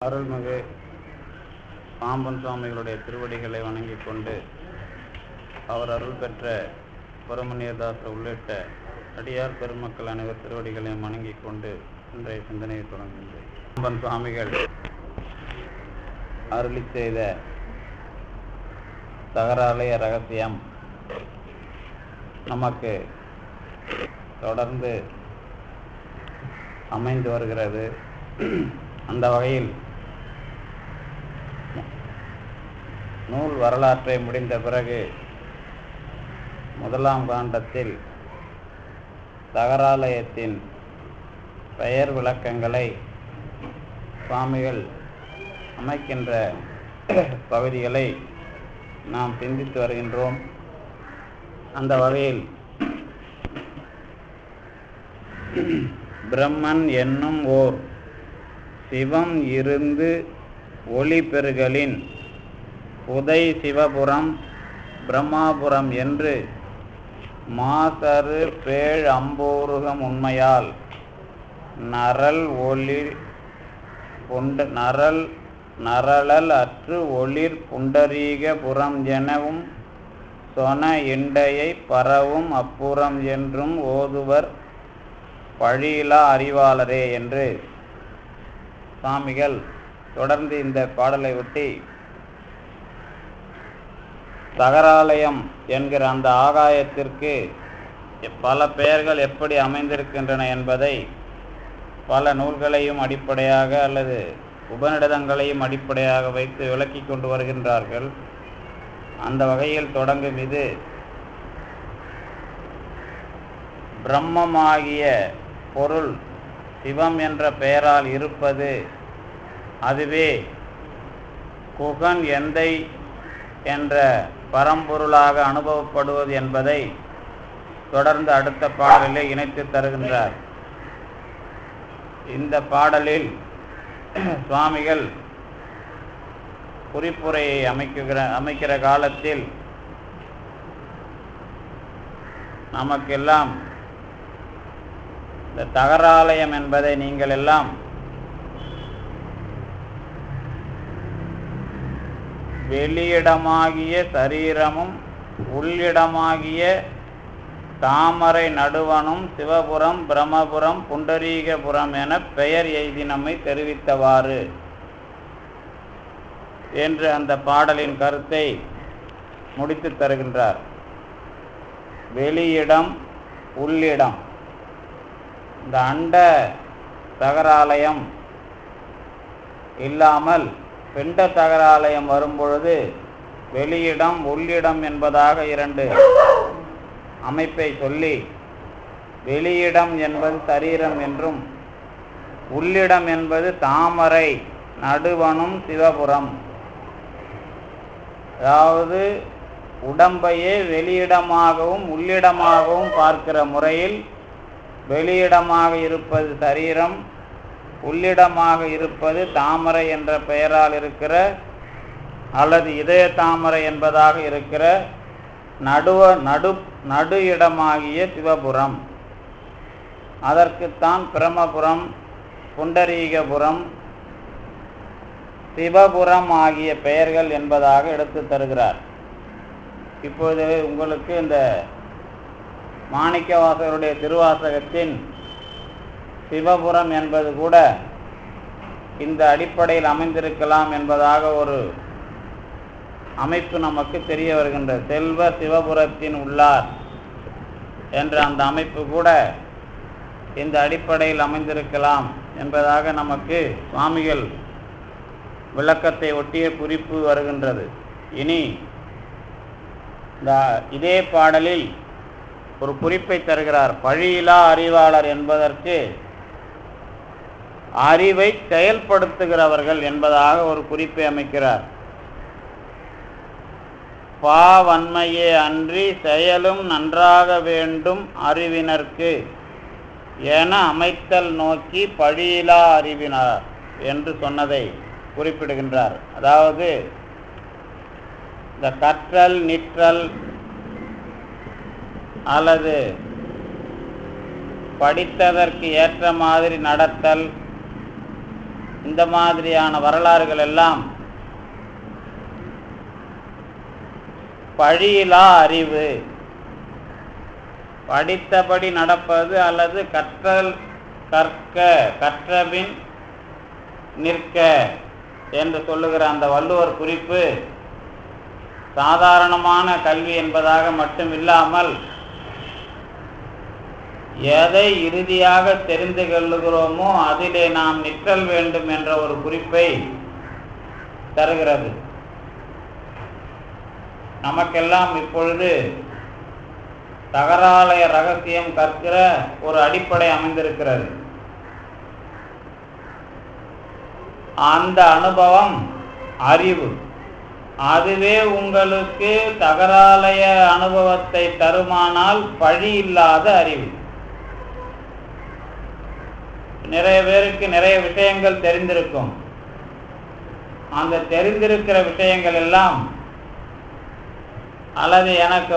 அருள்மிகு பாம்பன் சுவாமிகளுடைய திருவடிகளை வணங்கி கொண்டு அவர் அருள் பெற்ற பரமணியதாசர் உள்ளிட்ட அடியார் பெருமக்கள் அனைவர் திருவடிகளையும் வணங்கி கொண்டு இன்றைய சிந்தனையை தொடங்குகின்றேன். பாம்பன் சுவாமிகள் அருளி செய்த தகராலய ரகசியம் நமக்கு தொடர்ந்து அமைந்து வருகிறது. அந்த வகையில் நூல் வரலாற்றை முடிந்த பிறகு முதலாம் காண்டத்தில் தகராலயத்தின் பெயர் விளக்கங்களை சுவாமிகள் அமைக்கின்ற பகுதிகளை நாம் சிந்தித்து வருகின்றோம். அந்த வகையில் பிரம்மன் என்னும் ஓர் சிவம் இருந்து ஒளி பெருகலின் புதை சிவபுரம் பிரம்மாபுரம் என்று மாசரு பேழ் அம்போருகம் உண்மையால் நரளல் அற்று ஒளிர் புண்டரீகபுரம் எனவும் சொன இண்டையை பரவும் அப்புறம் என்றும் ஓதுவர் பழியிலா அறிவாளரே என்று சுவாமிகள் தொடர்ந்து இந்த பாடலை ஒட்டி தகராலயம் என்கிற அந்த ஆகாயத்திற்கு பல பெயர்கள் எப்படி அமைந்திருக்கின்றன என்பதை பல நூல்களையும் அடிப்படையாக அல்லது உபநிடதங்களையும் அடிப்படையாக வைத்து விளக்கி கொண்டு வருகின்றார்கள். அந்த வகையில் தொடங்கும் இது பிரம்மமாகிய பொருள் சிவம் என்ற பெயரால் இருப்பது, அதுவே குகன் எந்தை என்ற பரம்பொருளாக அனுபவப்படுவது என்பதை தொடர்ந்து அடுத்த பாடலிலே இணைத்து தருகின்றார். இந்த பாடலில் சுவாமிகள் குறிப்புரையை அமைக்கிற காலத்தில் நமக்கெல்லாம் இந்த தகராலயம் என்பதை நீங்கள் எல்லாம் வெளியிடமாகிய சரீரமும் உள்ளிடமாகிய தாமரை நடுவனும் சிவபுரம் பிரம்மபுரம் புண்டரீகபுரம் என பெயர் எய்தி நம்மை தெரிவித்தவாறு என்று அந்த பாடலின் கருத்தை முடித்து தருகின்றார். வெளியிடம் உள்ளிடம், இந்த அண்ட தகராலயம் இல்லாமல் பிண்ட தகராலயம் வரும்பொழுது வெளியிடம் உள்ளிடம் என்பதாக இரண்டு அமைப்பை சொல்லி, வெளியிடம் என்பது சரீரம் என்றும் உள்ளிடம் என்பது தாமரை நடுவனும் சிவபுரம், அதாவது உடம்பையே வெளியிடமாகவும் உள்ளிடமாகவும் பார்க்கிற முறையில் வெளியிடமாக இருப்பது சரீரம், உள்ளிடமாக இருப்பது தாமரை என்ற பெயரால் இருக்கிற அல்லது இதய தாமரை என்பதாக இருக்கிற நடு இடமாகிய சிவபுரம். அதற்குத்தான் பிரம்மபுரம் புண்டரீகபுரம் சிவபுரம் ஆகிய பெயர்கள் என்பதாக எடுத்து தருகிறார். இப்போது உங்களுக்கு இந்த மாணிக்கவாசகருடைய திருவாசகத்தின் சிவபுரம் என்பது கூட இந்த அடிப்படையில் அமைந்திருக்கலாம் என்பதாக ஒரு அமைப்பு நமக்கு தெரிய வருகின்றது. செல்வ சிவபுரத்தின் உள்ளார் என்ற அந்த அமைப்பு கூட இந்த அடிப்படையில் அமைந்திருக்கலாம் என்பதாக நமக்கு சுவாமிகள் விளக்கத்தை ஒட்டிய குறிப்பு வருகின்றது. இனி இதே பாடலில் ஒரு குறிப்பை தருகிறார். பழியிலா அறிவாளர் என்பதற்கு அறிவை செயல்படுத்துகிறவர்கள் என்பதாக ஒரு குறிப்பை அமைக்கிறார். பாவன்மையே அன்றி செயலும் நன்றாக வேண்டும் அறிவினர்க்கு என அமைத்தல் நோக்கி பழியிலா அறிவினார் என்று சொன்னதை குறிப்பிடுகின்றார். அதாவது இந்த கற்றல் நிற்றல் அல்லது படித்ததற்கு ஏற்ற மாதிரி நடத்தல் இந்த மாதிரியான வரலாறுகள் எல்லாம் பழியிலா அறிவு, படித்தபடி நடப்பது அல்லது கற்றபின் நிற்க என்று சொல்லுகிற அந்த வள்ளுவர் குறிப்பு சாதாரணமான கல்வி என்பதாக மட்டும் இல்லாமல் எதை இறுதியாக தெரிந்து கொள்ளுகிறோமோ அதிலே நாம் நிற்றல் வேண்டும் என்ற ஒரு குறிப்பை தருகிறது. நமக்கெல்லாம் இப்பொழுது தகராலய ரகசியம் கற்கிற ஒரு அடிப்படை அமைந்திருக்கிறது. அந்த அனுபவம் அறிவு. அதுவே உங்களுக்கு தகராலய அனுபவத்தை தருமானால் பழி இல்லாத அறிவு. நிறைய பேருக்கு நிறைய விஷயங்கள் தெரிந்திருக்கும். அந்த தெரிந்திருக்கிற விஷயங்கள் எல்லாம் அல்லது எனக்கு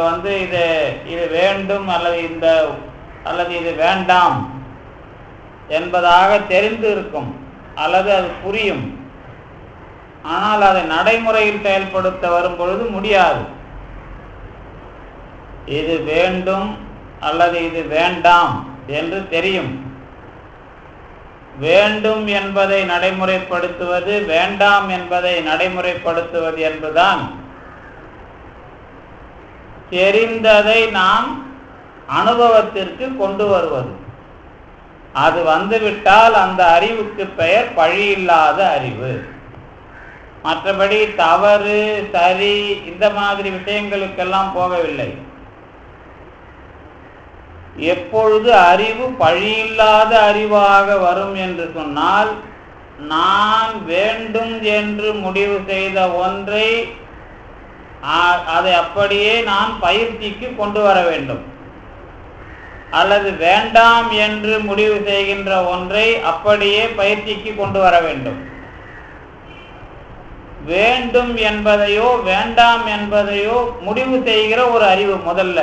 இது வேண்டும் அல்லது இது வேண்டாம் என்பதாக தெரிந்து இருக்கும், அல்லது அது புரியும். ஆனால் அதை நடைமுறையில் செயல்படுத்த வரும் பொழுது முடியாது. இது வேண்டும் அல்லது இது வேண்டாம் என்று தெரியும். வேண்டும் என்பதை நடைமுறைப்படுத்துவது, வேண்டாம் என்பதை நடைமுறைப்படுத்துவது என்பதுதான் தெரிந்ததை நாம் அனுபவத்திற்கு கொண்டு வருவது. அது வந்துவிட்டால் அந்த அறிவுக்கு பெயர் பழியில்லாத அறிவு. மற்றபடி தவறு சரி இந்த மாதிரி விஷயங்களுக்கெல்லாம் போகவில்லை. எப்பொழுது அறிவு பழியில்லாத அறிவாக வரும் என்று சொன்னால், நான் வேண்டும் என்று முடிவு செய்த ஒன்றை அதை அப்படியே நான் பயிற்சிக்கு கொண்டு வர வேண்டும், அல்லது வேண்டாம் என்று முடிவு செய்கின்ற ஒன்றை அப்படியே பயிற்சிக்கு கொண்டு வர வேண்டும். வேண்டும் என்பதையோ வேண்டாம் என்பதையோ முடிவு செய்கிற ஒரு அறிவு முதல்ல.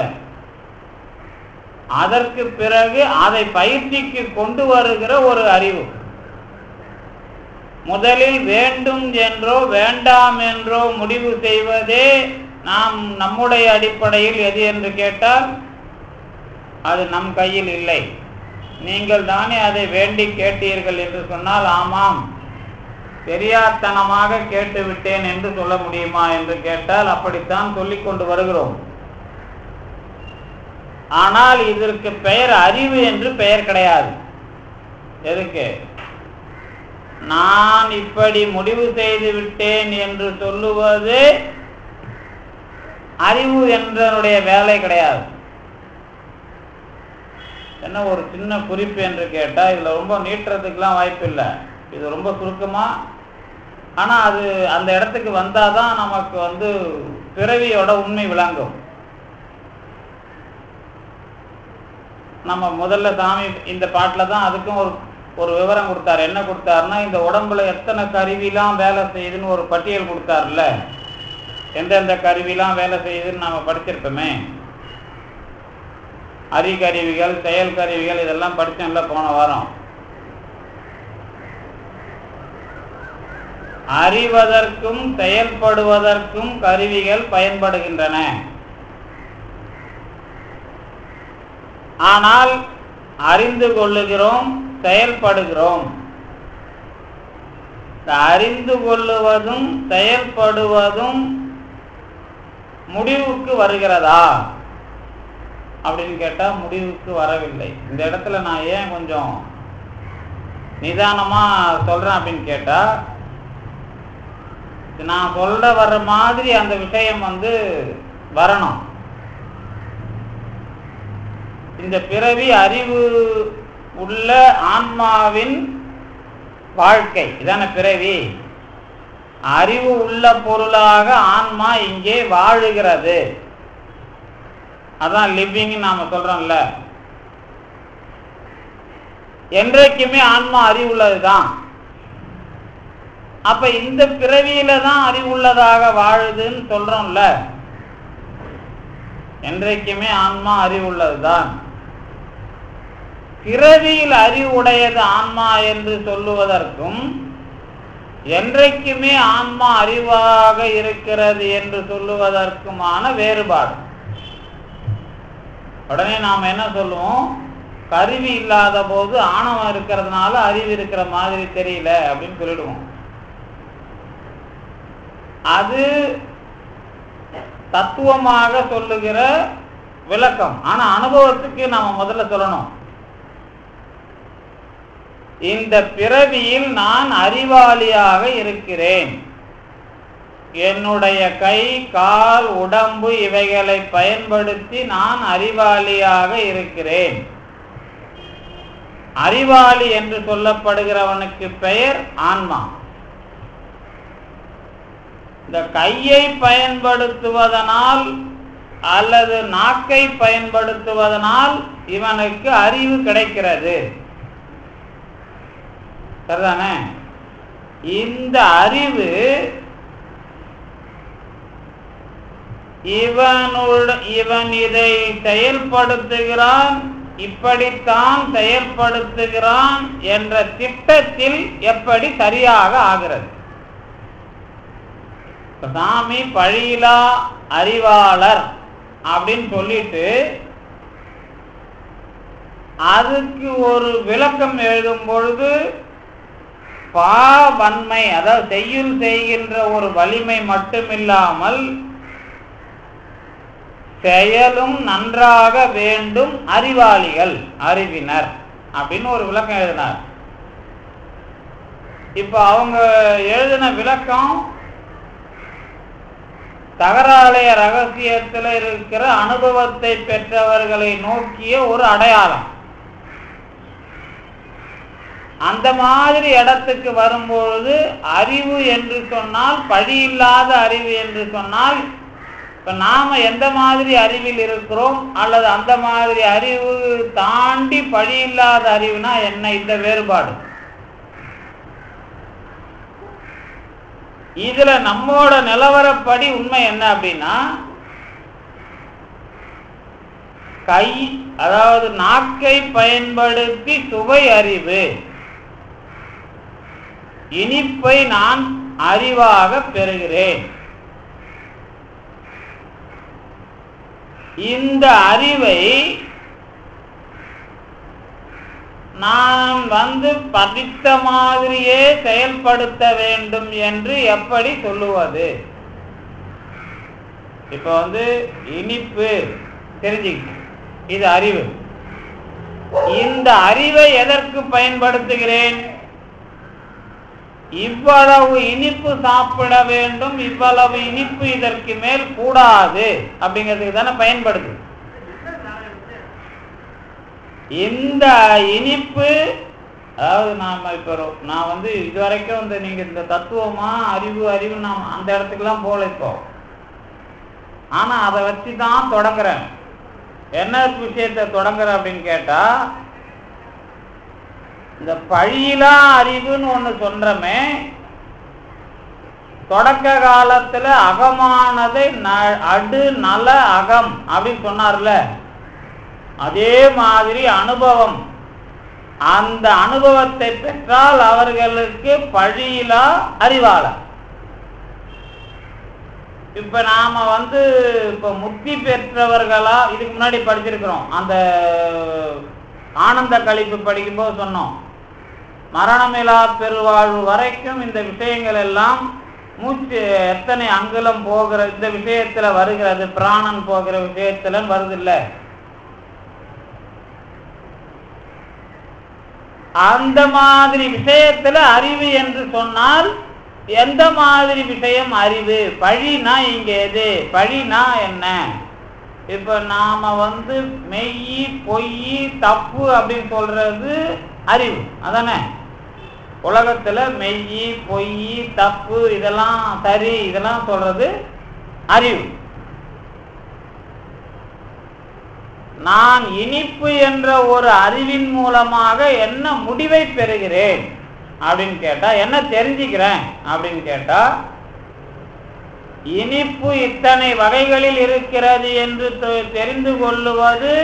அதற்கு பிறகு அதை பயிற்சிக்கு கொண்டு வருகிற ஒரு அறிவு. முதலில் வேண்டும் என்றோ வேண்டாம் என்றோ முடிவு செய்வதே நம்முடைய அடிப்படையில் எது என்று கேட்டால் அது நம் கையில் இல்லை. நீங்கள் தானே அதை வேண்டி கேட்டீர்கள் என்று சொன்னால், ஆமாம் தெரியாத்தனமாக கேட்டுவிட்டேன் என்று சொல்ல முடியுமா என்று கேட்டால் அப்படித்தான் சொல்லிக் கொண்டு வருகிறோம். ஆனால் இதற்கு பெயர் அறிவு என்று பெயர் கிடையாது. எதுக்கு? நான் இப்படி முடிவு செய்து விட்டேன் என்று சொல்லுவது அறிவு என்றனுடைய வேலை கிடையாது. என்ன ஒரு சின்ன குறிப்பு என்று கேட்டால், இதில் ரொம்ப நீட்டுறதுக்கெல்லாம் வாய்ப்பு இல்லை. இது ரொம்ப சுருக்கமா, ஆனால் அது அந்த இடத்துக்கு வந்தால் தான் நமக்கு பிறவியோட உண்மை விளங்கும். நம்ம முதல்ல சாமி இந்த பாட்டில் தான் அதுக்கும் ஒரு விவரம் கொடுத்தாரு. என்ன கொடுத்தாருன்னா, இந்த உடம்புல எத்தனை கருவிலாம் வேலை செய்யுதுன்னு ஒரு பட்டியல் கொடுத்தாருல்ல. எந்தெந்த கருவிலாம் வேலை செய்யுதுன்னு நம்ம படிச்சிருப்போமே. அறிகருவிகள், செயல் கருவிகள், இதெல்லாம் படித்தோம்ல போன வாரம். அறிவதற்கும் செயல்படுவதற்கும் கருவிகள் பயன்படுகின்றன. ஆனால் அறிந்து கொள்ளுகிறோம், செயல்படுகிறோம். அறிந்து கொள்ளுவதும் செயல்படுவதும் முடிவுக்கு வருகிறதா அப்படின்னு கேட்டா முடிவுக்கு வரவில்லை. இந்த இடத்துல நான் ஏன் கொஞ்சம் நிதானமா சொல்றேன் அப்படின்னு கேட்டா, நான் சொல்ல வர்ற மாதிரி அந்த விஷயம் வரணும். இந்த பிறவி அறிவு உள்ள ஆன்மாவின் வாழ்க்கை இதான பிறவி. அறிவு உள்ள பொருளாக ஆன்மா இங்கே வாழுகிறது. அதான் லிவிங் நாம சொல்றோம்ல. என்றைக்குமே ஆன்மா அறிவுள்ளதுதான். அப்ப இந்த பிறவியில தான் அறிவுள்ளதாக வாழுதுன்னு சொல்றோம்ல. என்றைக்குமே ஆன்மா அறிவுள்ளதுதான். பிறவியில் அறிவுடையது ஆன்மா என்று சொல்லுவதற்கும் என்றைக்குமே ஆன்மா அறிவாக இருக்கிறது என்று சொல்லுவதற்குமான வேறுபாடு. உடனே நாம் என்ன சொல்லுவோம், கருவி இல்லாத போது ஆணவம் இருக்கிறதுனால அறிவு இருக்கிற மாதிரி தெரியல அப்படின்னு சொல்லிடுவோம். அது தத்துவமாக சொல்லுகிற விளக்கம். ஆனா அனுபவத்துக்கு நாம முதல்ல சொல்லணும், இந்த பிறவியில் நான் அறிவாளியாக இருக்கிறேன், என்னுடைய கை கால் உடம்பு இவைகளை பயன்படுத்தி நான் அறிவாளியாக இருக்கிறேன். அறிவாளி என்று சொல்லப்படுகிறவனுக்கு பெயர் ஆன்மா. இந்த கையை பயன்படுத்துவதனால் அல்லது நாக்கை பயன்படுத்துவதனால் இவனுக்கு அறிவு கிடைக்கிறது, சரிதானே? இந்த அறிவு இவன் இதை செயல்படுத்துகிறான், இப்படித்தான் செயல்படுத்துகிறான் என்ற திட்டத்தில் எப்படி சரியாக ஆகிறது. சாமி பழியிலா அறிவாளர் அப்படின்னு சொல்லிட்டு அதுக்கு ஒரு விளக்கம் எழுதும் பொழுது பாவன்மை, அதாவது செய்யுள் செய்கின்ற ஒரு வலிமை மட்டுமில்லாமல் செயலும் நன்றாக வேண்டும் அறிவாளிகள், அறிவினர் அப்படின்னு ஒரு விளக்கம் எழுதினார். இப்ப அவங்க எழுதின விளக்கம் தகராலய ரகசியத்தில் இருக்கிற அனுபவத்தை பெற்றவர்களை நோக்கிய ஒரு அடையாளம். அந்த மாதிரி இடத்துக்கு வரும்பொழுது அறிவு என்று சொன்னால், பழி இல்லாத அறிவு என்று சொன்னால், இப்ப நாம எந்த மாதிரி அறிவில் இருக்கிறோம் அல்லது அந்த மாதிரி அறிவு தாண்டி பழி இல்லாத அறிவுனா என்ன, இந்த வேறுபாடு. இதுல நம்மோட நிலவரப்படி உண்மை என்ன அப்படின்னா, கை அதாவது நாக்கை பயன்படுத்தி சுவை அறிவு, இனிப்பை நான் அறிவாக பெறுகிறேன். இந்த அறிவை நான் படித்த மாதிரியே செயல்படுத்த வேண்டும் என்று எப்படி சொல்லுவது? இப்ப இனிப்பு தெரிஞ்சுக்க, இது அறிவு. இந்த அறிவை எதற்கு பயன்படுத்துகிறேன்? இவ்வளவு இனிப்பு சாப்பிட வேண்டும், இவ்வளவு இனிப்பு இதற்கு மேல் கூடாது அப்படிங்கிறதுக்கு தானே பயன்படுது. இந்த இனிப்பு, அதாவது நான் இதுவரைக்கும் நீங்க இந்த தத்துவமா அறிவு நான் அந்த இடத்துக்குலாம் போல இப்போ. ஆனா அதை வச்சுதான் தொடங்குறேன். என்ன விஷயத்தை தொடங்குறேன் அப்படின்னு கேட்டா, இந்த பழியிலா அறிவுன்னு ஒண்ணு சொல்றமே, தொடக்க காலத்துல அகமானதை அடு நல அகம் அப்படின்னு சொன்னார்ல, அதே மாதிரி அனுபவம், அந்த அனுபவத்தை பெற்றால் அவர்களுக்கு பழியிலா அறிவாளர். இப்ப நாம இப்ப முக்தி பெற்றவர்களா, இதுக்கு முன்னாடி படிச்சிருக்கிறோம், அந்த ஆனந்த கழிப்பு படிக்கும்போது சொன்னோம், மரணமிலா பெருவாழ்வு வரைக்கும் இந்த விஷயங்கள் எல்லாம் மூச்சு எத்தனை அங்குலம் போகிற இந்த விஷயத்துல வருகிறது, பிராணன் போகிற விஷயத்துல வருது இல்ல, அந்த மாதிரி விஷயத்துல அறிவு என்று சொன்னால் எந்த மாதிரி விஷயம் அறிவு? பழினா இங்க எது? பழினா என்ன? இப்ப நாம மெய் பொய் தப்பு அப்படின்னு சொல்றது அறிவு, அதானே? உலகத்துல மெய் பொய் தப்பு இதெல்லாம் சரி இதெல்லாம் சொல்றது அறிவு. நான் இனிப்பு என்ற ஒரு அறிவின் மூலமாக என்ன முடிவை பெறுகிறேன் அப்படின்னு கேட்டா, என்ன தெரிஞ்சுக்கிறேன் அப்படின்னு கேட்டா, இனிப்பு இத்தனை வகைகளில் இருக்கிறது என்று தெரிந்து கொள்ளுவது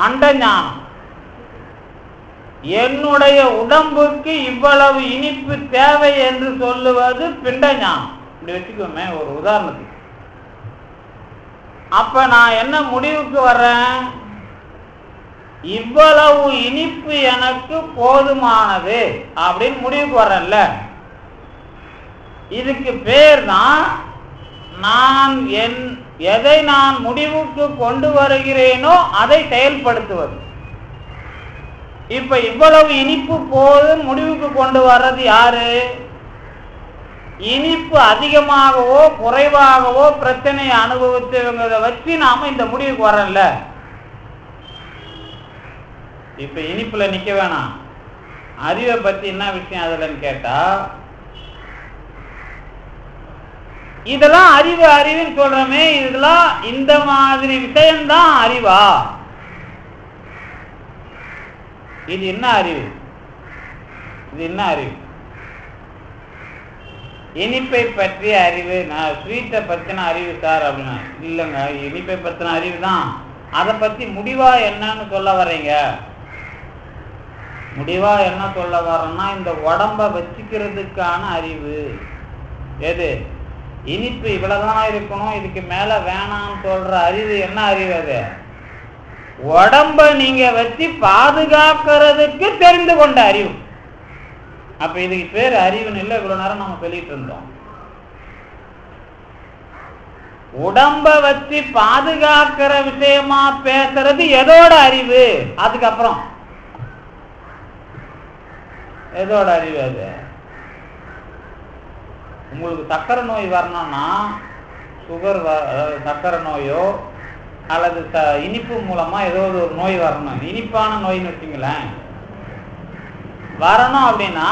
அண்ட ஞானம். என்னுடைய உடம்புக்கு இவ்வளவு இனிப்பு தேவை என்று சொல்லுவது பிண்ட ஞானம். இப்படி வச்சுக்கோமே ஒரு உதாரணத்துக்கு. அப்ப நான் என்ன முடிவுக்கு வர்றேன்? இவ்வளவு இனிப்பு எனக்கு போதுமானது அப்படின்னு முடிவுக்கு வர்றேன்ல. இதுக்கு பேர் தான் நான் எதை நான் முடிவுக்கு கொண்டு வருகிறேனோ அதை செயல்படுத்துவது. இப்ப இவ்வளவு இனிப்பு போதும் முடிவுக்கு கொண்டு வர்றது யாரு? இனிப்பு அதிகமாகவோ குறைவாகவோ பிரச்சனையை அனுபவித்தவங்க வச்சு நாம இந்த முடிவுக்கு வரல. இப்ப இனிப்புல நிக்க வேணாம். அறிவை பத்தி என்ன விஷயம் அதுலன்னு கேட்டா, இதெல்லாம் அறிவு அறிவுன்னு சொல்றமே, இதெல்லாம் இந்த மாதிரி விஷயம்தான் அறிவா? இது என்ன அறிவு? இது என்ன அறிவு? இனிப்பை பற்றிய அறிவு. நான் ஸ்வீட்டை பற்றின அறிவு சார் அப்படின்னா இல்லைங்க, இனிப்பை பற்றின அறிவு தான். அதை பத்தி முடிவா என்னன்னு சொல்ல வர்றீங்க? முடிவா என்ன சொல்ல வர்றேன்னா, இந்த உடம்ப வச்சுக்கிறதுக்கான அறிவு. எது? இனிப்பு இவ்வளவுதான் இருக்கணும், இதுக்கு மேல வேணாம்னு சொல்ற அறிவு என்ன அறிவு? அது உடம்ப நீங்க வச்சு பாதுகாக்கிறதுக்கு தெரிந்து கொண்ட அறிவு. அப்ப இதுக்கு பேர் அறிவுன்னு இல்லை. இவ்வளவு நேரம் நம்ம சொல்லிட்டு இருந்தோம். உடம்ப வச்சு பாதுகாக்கிற விஷயமா பேசுறது எதோட அறிவு? அதுக்கப்புறம் எதோட அறிவு? அது உங்களுக்கு சக்கரை நோய் வரணும்னா, சுகர் சக்கரை நோயோ அல்லது இனிப்பு மூலமா ஏதோ ஒரு நோய் வரணும், இனிப்பான நோய்னு வச்சுங்களேன், வரணும் அப்படின்னா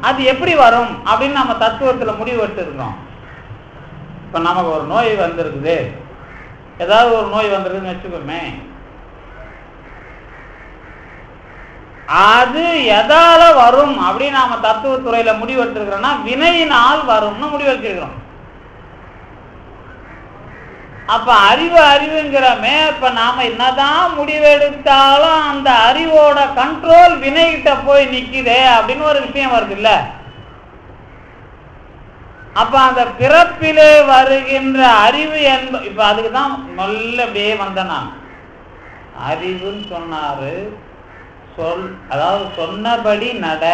அது எப்படி வரும் அப்படின்னு நம்ம தத்துவத்துல முடிவு எடுத்துருக்கோம். இப்ப நமக்கு ஒரு நோய் வந்திருக்குது, ஏதாவது ஒரு நோய் வந்திருக்குன்னு வச்சுக்கோமே, அது எதால வரும் அப்படின்னு நாம தத்துவத்துறையில முடிவு எடுத்துருக்கிறோம்னா வினையினால் வரும்னு முடிவு வச்சிருக்கிறோம். அப்ப அறிவு அறிவுங்கிறமே, இப்ப நாம என்னதான் முடிவெடுத்தாலும் அந்த அறிவோட கண்ட்ரோல் வினைகிட்ட போய் நிக்குதே அப்படின்னு ஒரு விஷயம் வருது இல்ல. அப்ப அந்த பிறப்பிலே வருகின்ற அறிவு இப்ப அதுக்குதான் நல்ல அப்படியே வந்தனா அறிவுன்னு சொன்னாரு. அதாவது சொன்னபடி நட,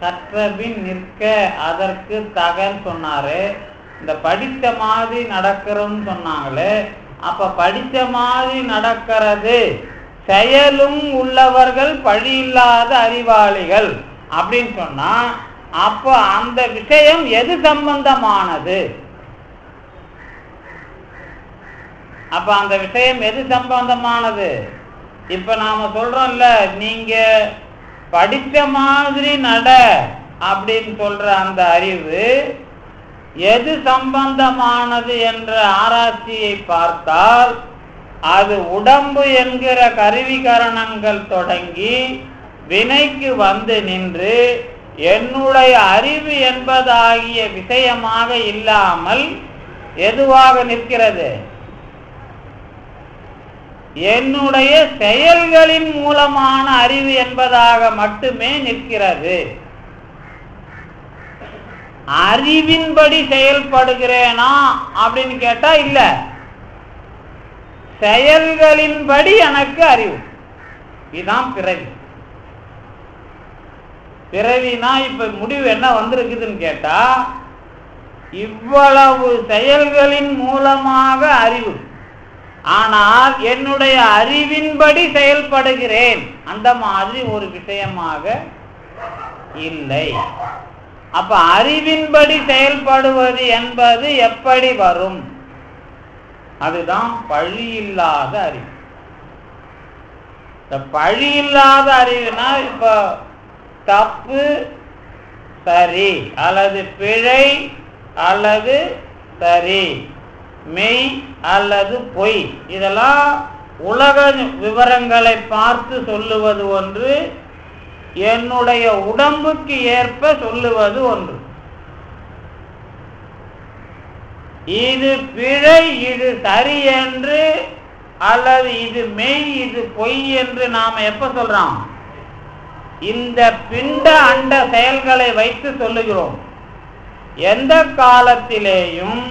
கற்றபின் நிற்க அதற்கு தகன்னு சொன்னாரு. இந்த படித்த மாதிரி நடக்கிறோம்னு சொன்னாங்களே, அப்ப படித்த மாதிரி நடக்கிறது செயலும் உள்ளவர்கள் பழி இல்லாத அறிவாளிகள் அப்படின்னு சொன்னா, அப்போ அந்த விஷயம் எது சம்பந்தமானது? அப்ப அந்த விஷயம் எது சம்பந்தமானது? இப்ப நாம சொல்றோம்ல, நீங்க படிச்ச மாதிரி நட அப்படின்னு சொல்ற அந்த அறிவு எது சம்பந்தமானது என்ற ஆராய்ச்சியை பார்த்தால் அது உடம்பு என்கிற கருவிகரணங்கள் தொடங்கி வினைக்கு வந்து நின்று என்னுடைய அறிவு என்பதாகிய விஷயமாக இல்லாமல் எதுவாக நிற்கிறது? என்னுடைய செயல்களின் மூலமான அறிவு என்பதாக மட்டுமே நிற்கிறது. அறிவின்படி செயல்படுகிறேனா அப்படின்னு கேட்டா இல்ல, செயல்களின்படி எனக்கு அறிவு. இதுதான் பிறவி. பிறவினா இப்ப முடிவு என்ன வந்திருக்குதுன்னு கேட்டா, இவ்வளவு செயல்களின் மூலமாக அறிவு, ஆனால் என்னுடைய அறிவின்படி செயல்படுகிறேன் அந்த மாதிரி ஒரு விஷயமாக இல்லை. அப்ப அறிவின்படி செயல்படுவது என்பது எப்படி வரும்? அதுதான் பழி இல்லாத அறிவு. இந்த பழி இல்லாத அறிவுனா, இப்ப தப்பு சரி அல்லது பிழை அல்லது சரி, மெய் அல்லது பொய், இதெல்லாம் உலக விவரங்களை பார்த்து சொல்லுவது ஒன்று, என்னுடைய உடம்புக்கு ஏற்ப சொல்லுவது ஒன்று. இது பிழை இது சரி என்று அல்லது இது மெய் இது பொய் என்று நாம எப்ப சொல்றோம்? இந்த பிண்ட அண்ட செயல்களை வைத்து சொல்லுகிறோம். எந்த காலத்திலேயும்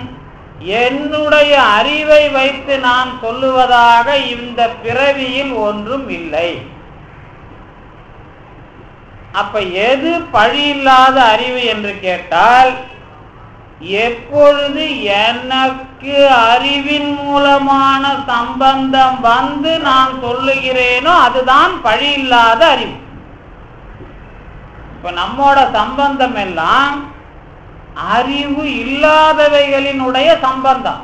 என்னுடைய அறிவை வைத்து நான் சொல்லுவதாக இந்த பிறவியில் ஒன்றும் இல்லை. அப்ப எது பழியில்லாத அறிவு என்று கேட்டால், எப்பொழுது எனக்கு அறிவின் மூலமான சம்பந்தம் வந்து நான் சொல்லுகிறேனோ அதுதான் பழியில்லாத அறிவு. இப்ப நம்மோட சம்பந்தம் எல்லாம் அறிவு இல்லாதவைகளினுடைய சம்பந்தம்.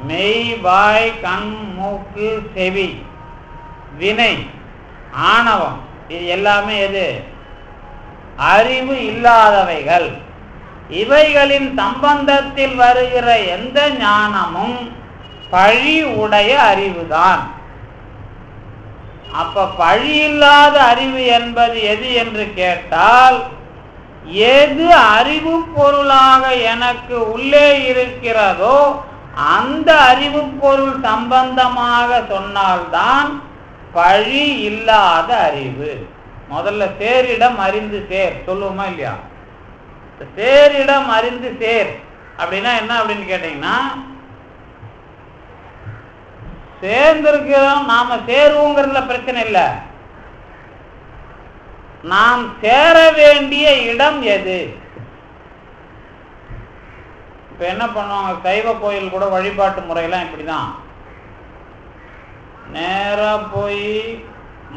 மெய், வாய், கண், மூக்கு, செவி, வினை, ஆணவம், இது எல்லாமே எது? அறிவு இல்லாதவைகள். இவைகளின் சம்பந்தத்தில் வருகிற எந்த ஞானமும் பழி உடைய அறிவுதான். அப்ப பழி இல்லாத அறிவு என்பது எது என்று கேட்டால், எது அறிவு பொருளாக எனக்கு உள்ளே இருக்கிறதோ அந்த அறிவு பொருள் சம்பந்தமாக சொன்னால்தான் பழி இல்லாத அறிவு. முதல்ல சேரிடம் அறிந்து சேர் சொல்லுவோமா இல்லையா? சேரிடம் அறிந்து சேர் அப்படின்னா என்ன அப்படின்னு கேட்டீங்கன்னா, சேர்ந்திருக்கிறோம், நாம சேருவோங்கிறதுல பிரச்சனை இல்லை. நாம் சேர வேண்டிய இடம் எது? இப்ப என்ன பண்ணுவாங்க, சைவ கோயில் கூட வழிபாட்டு முறையெல்லாம் இப்படிதான். நேரா போய்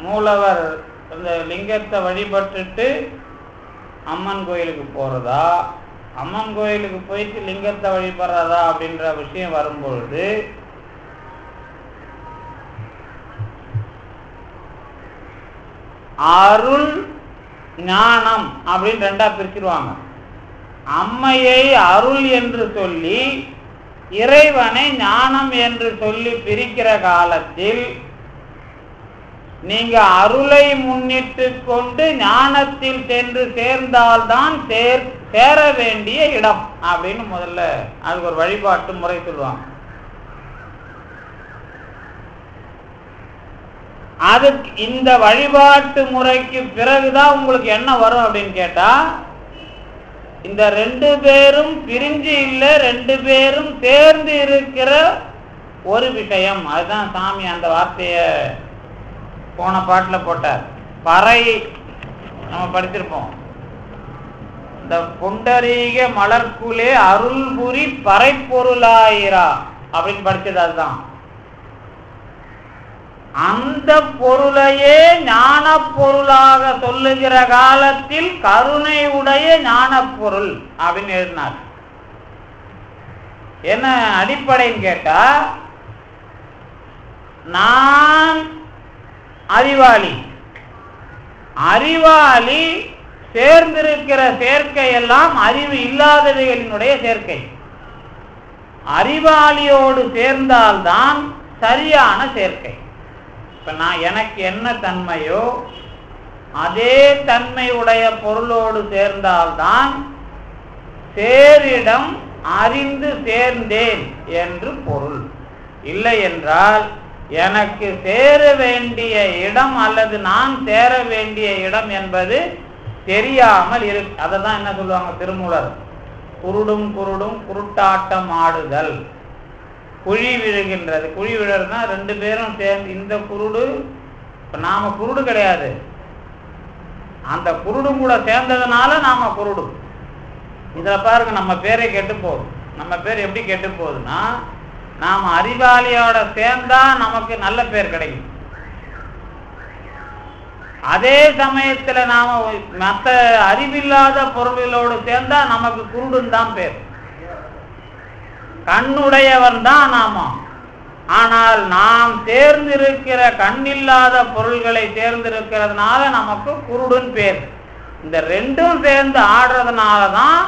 மூலவர் அந்த லிங்கத்தை வழிபட்டுட்டு அம்மன் கோயிலுக்கு போறதா, அம்மன் கோயிலுக்கு போயிட்டு லிங்கத்தை வழிபடுறதா அப்படின்ற விஷயம் வரும்பொழுது அருள் ஞானம் அப்படின்னு ரெண்டா பிரிச்சிருவாங்க. அம்மையை அருள் என்று சொல்லி இறைவனை ஞானம் என்று சொல்லி பிரிக்கிற காலத்தில் நீங்க அருளை முன்னிட்டு கொண்டு ஞானத்தில் சென்று சேர்ந்தால்தான் சேர வேண்டிய இடம் அப்படின்னு முதல்ல அதுக்கு ஒரு வழிபாட்டு முறை சொல்லுவாங்க. அதுக்கு இந்த வழிபாட்டு முறைக்கு பிறகுதான் உங்களுக்கு என்ன வரும் அப்படின்னு கேட்டா, இந்த ரெண்டு பேரும் பிரிஞ்சு இல்லை, ரெண்டு பேரும் சேர்ந்து இருக்கிற ஒரு விஷயம். அதுதான் சாமி அந்த வார்த்தைய போன பாட்டுல போட்டார். பறை நம்ம படிச்சிருப்போம். இந்த புண்டரீக மலர்க்குலே அருள்புரி பறை பொருளாயிரா அப்படின்னு படிச்சது. அதுதான் அந்த பொருளையே ஞான பொருளாக சொல்லுகிற காலத்தில் கருணை உடைய ஞான பொருள் அப்படின்னு எழுதினார். என்ன அடிப்படைன்னு கேட்டா, நான் அறிவாளி, அறிவாளி சேர்ந்திருக்கிற சேர்க்கை எல்லாம் அறிவு இல்லாதவைகளினுடைய சேர்க்கை. அறிவாளியோடு சேர்ந்தால்தான் சரியான சேர்க்கை. இப்ப நான் எனக்கு என்ன தன்மையோ அதே தன்மையுடைய பொருளோடு சேர்ந்தால்தான் சேரிடம் அறிந்து சேர்ந்தேன் என்று பொருள். இல்லை என்றால் எனக்கு சேர வேண்டிய இடம் அல்லது நான் சேர வேண்டிய இடம் என்பது தெரியாமல் இருக்கு. அதை தான் என்ன சொல்லுவாங்க திருமூலர், குருடும் குருடும் குருட்டாட்டம் ஆடுதல். குழி விழுகின்றது. குழி விழுறதுனா ரெண்டு பேரும் சேர்ந்து, இந்த குருடு, இப்ப நாம குருடு கிடையாது, அந்த குருடும் கூட சேர்ந்ததுனால நாம குருடு. இதுல பாருங்க, நம்ம பேரே கெட்டு போகுது. நம்ம பேர் எப்படி கெட்டு போகுதுன்னா, நாம அறிவாளியோட சேர்ந்தா நமக்கு நல்ல பேர் கிடைக்கும். அதே சமயத்துல நாம மற்ற அறிவில்லாத பொருள்களோடு சேர்ந்தா நமக்கு குருடுன்னு தான் பேர். கண்ணுடையவன் தான் நாம. ஆனால் நாம் சேர்ந்திருக்கிற கண்ணில்லாத பொருள்களை சேர்ந்திருக்கிறதுனால நமக்கு குருடுன்னு பேர். இந்த ரெண்டும் சேர்ந்து ஆடுறதுனாலதான்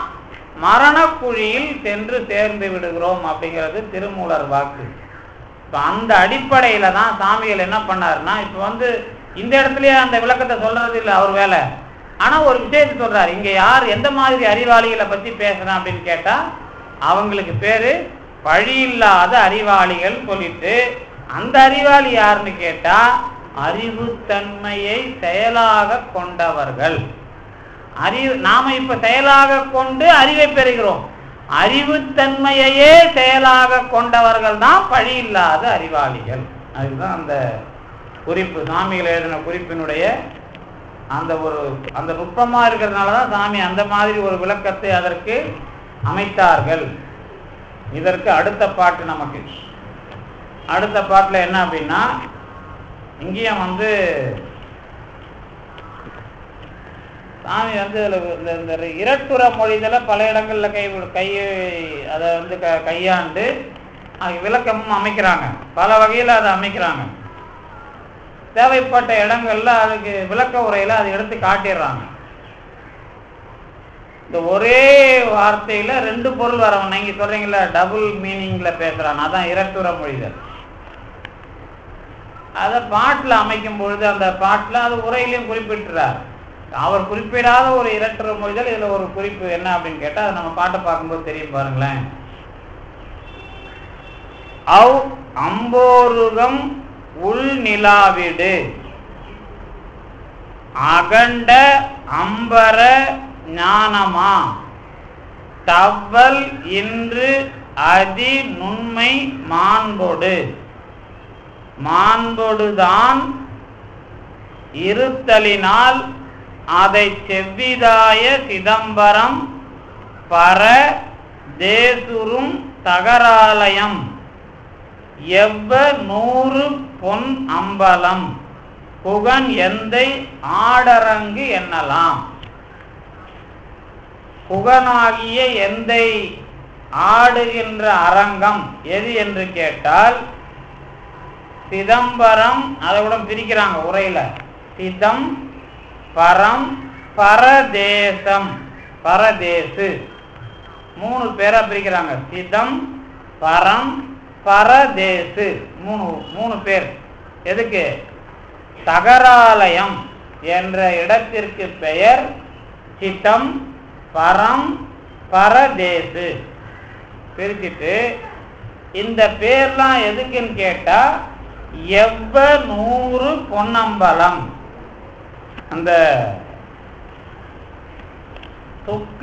மரணக்குழியில் சென்று சேர்ந்து விடுகிறோம் அப்படிங்கிறது திருமூலர் வாக்கு. இப்ப அந்த அடிப்படையில தான் சாமிகள் என்ன பண்ணாருன்னா, இப்ப இந்த இடத்துலயே அந்த விளக்கத்தை சொல்றது இல்லை அவர் வேலை. ஆனா ஒரு விஷயத்தை சொல்றாரு. இங்க யார் எந்த மாதிரி அறிவாளிகளை பத்தி பேசுறேன் அப்படின்னு கேட்டா, அவங்களுக்கு பேரு பழி இல்லாத அறிவாளிகள் சொல்லிட்டு, அந்த அறிவாளி யாருன்னு கேட்டா அறிவுத்தன்மையை செயலாக கொண்டவர்கள். நாம இப்ப செயலாக கொண்டு அறிவை பெறுகிறோம். அறிவுத்தன்மையையே செயலாக கொண்டவர்கள் தான் பழி இல்லாத அறிவாளிகள். அதுதான் அந்த குறிப்பு, சாமிகள் எழுதின குறிப்பினுடைய அந்த நுட்பமா இருக்கிறதுனாலதான் சாமி அந்த மாதிரி ஒரு விளக்கத்தை அதற்கு அமைத்தார்கள். இதற்கு அடுத்த பாட்டு, நமக்கு அடுத்த பாட்டுல என்ன அப்படின்னா, இங்கேயும் சாமி இந்த இரட்டுற மொழிதல பல இடங்கள்ல அதை கையாண்டு விளக்கமும் அமைக்கிறாங்க. பல வகையில அதை அமைக்கிறாங்க. தேவைப்பட்ட இடங்கள்ல அதுக்கு விளக்க உரையில அதை எடுத்து காட்டிடுறாங்க. இந்த ஒரே வார்த்தையில ரெண்டு பொருள் வரவன், நீங்க சொல்றீங்களா டபுள் மீனிங்ல பேசுறான், அதான் இரட்டுற மொழிதல். அதை பாட்டுல அமைக்கும் பொழுது அந்த பாட்டுல அது உரையிலையும் குறிப்பிட்டுறார். அவர் குறிப்பிடாத ஒரு இரட்டுற மொழிதல் இதுல ஒரு குறிப்பு என்ன அப்படின்னு கேட்டா, அதை நம்ம பாட்டை பார்க்கும்போது தெரியும். பாருங்களேன். அம்போருகம் உள் நிலாவிடு அகண்ட அம்பர ஞானமா தவ்வல் இன்று அதி நுண்மை மாண்பொடுதான் இருத்தலினால் அதை செவ்விதாய சிதம்பரம் பர தேசுரும் தகராலயம் எவ்வ 100 பொன் அம்பலம் புகன் எந்தை ஆடரங்கு என்னலாம். புகனாகிய எந்தை ஆடுகின்ற அரங்கம் எது என்று கேட்டால் சிதம்பரம். அதை கூட பிரிக்கிறாங்க உரையில, சிதம் பரம் பரதேசம் பரதேசு, 3 பேரா பிரிக்கிறாங்க. சிதம் பரம் பரதேசு, 3 பேர். எதுக்கு? தகராலயம் என்ற இடத்திற்கு பெயர் சிதம் பரம் பரதேசு. பிரிச்சுட்டு இந்த பேர்லாம் எதுக்குன்னு கேட்டா, எவ்வ 100 பொன்னம்பலம், அந்த துக்க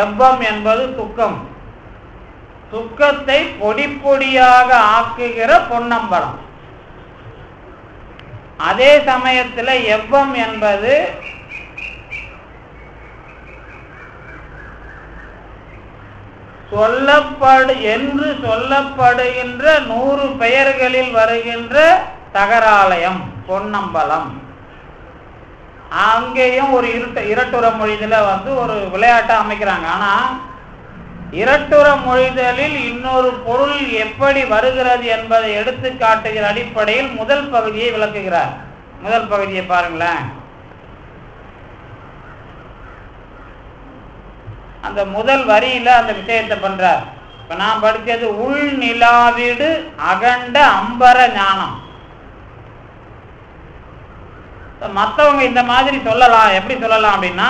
எவ்வம் என்பது துக்கம், துக்கத்தை பொடி பொடியாக ஆக்குகிற பொன்னம்பலம். அதே சமயத்தில் எவ்வம் என்பது சொல்லப்படுகின்ற 100 பெயர்களில் வருகின்ற தகராலயம் பொன்னம்பலம். அங்கேயும் ஒரு இரட்டுற மொழிதல ஒரு விளையாட்டை அமைக்கிறாங்க. ஆனா இரட்டுற மொழிதலில் இன்னொரு பொருள் எப்படி வருகிறது என்பதை எடுத்து காட்டுகிற அடிப்படையில் முதல் பகுதியை விளக்குகிறார். முதல் பகுதியை பாருங்களேன். அந்த முதல் வரியில அந்த விஷயத்தை பண்றார். இப்ப நான் படிச்சது உள் நிலாவிடு அகண்ட அம்பர ஞானம். மற்றவங்க இந்த மாதிரி சொல்லலாம். எப்படி சொல்லலாம் அப்படின்னா,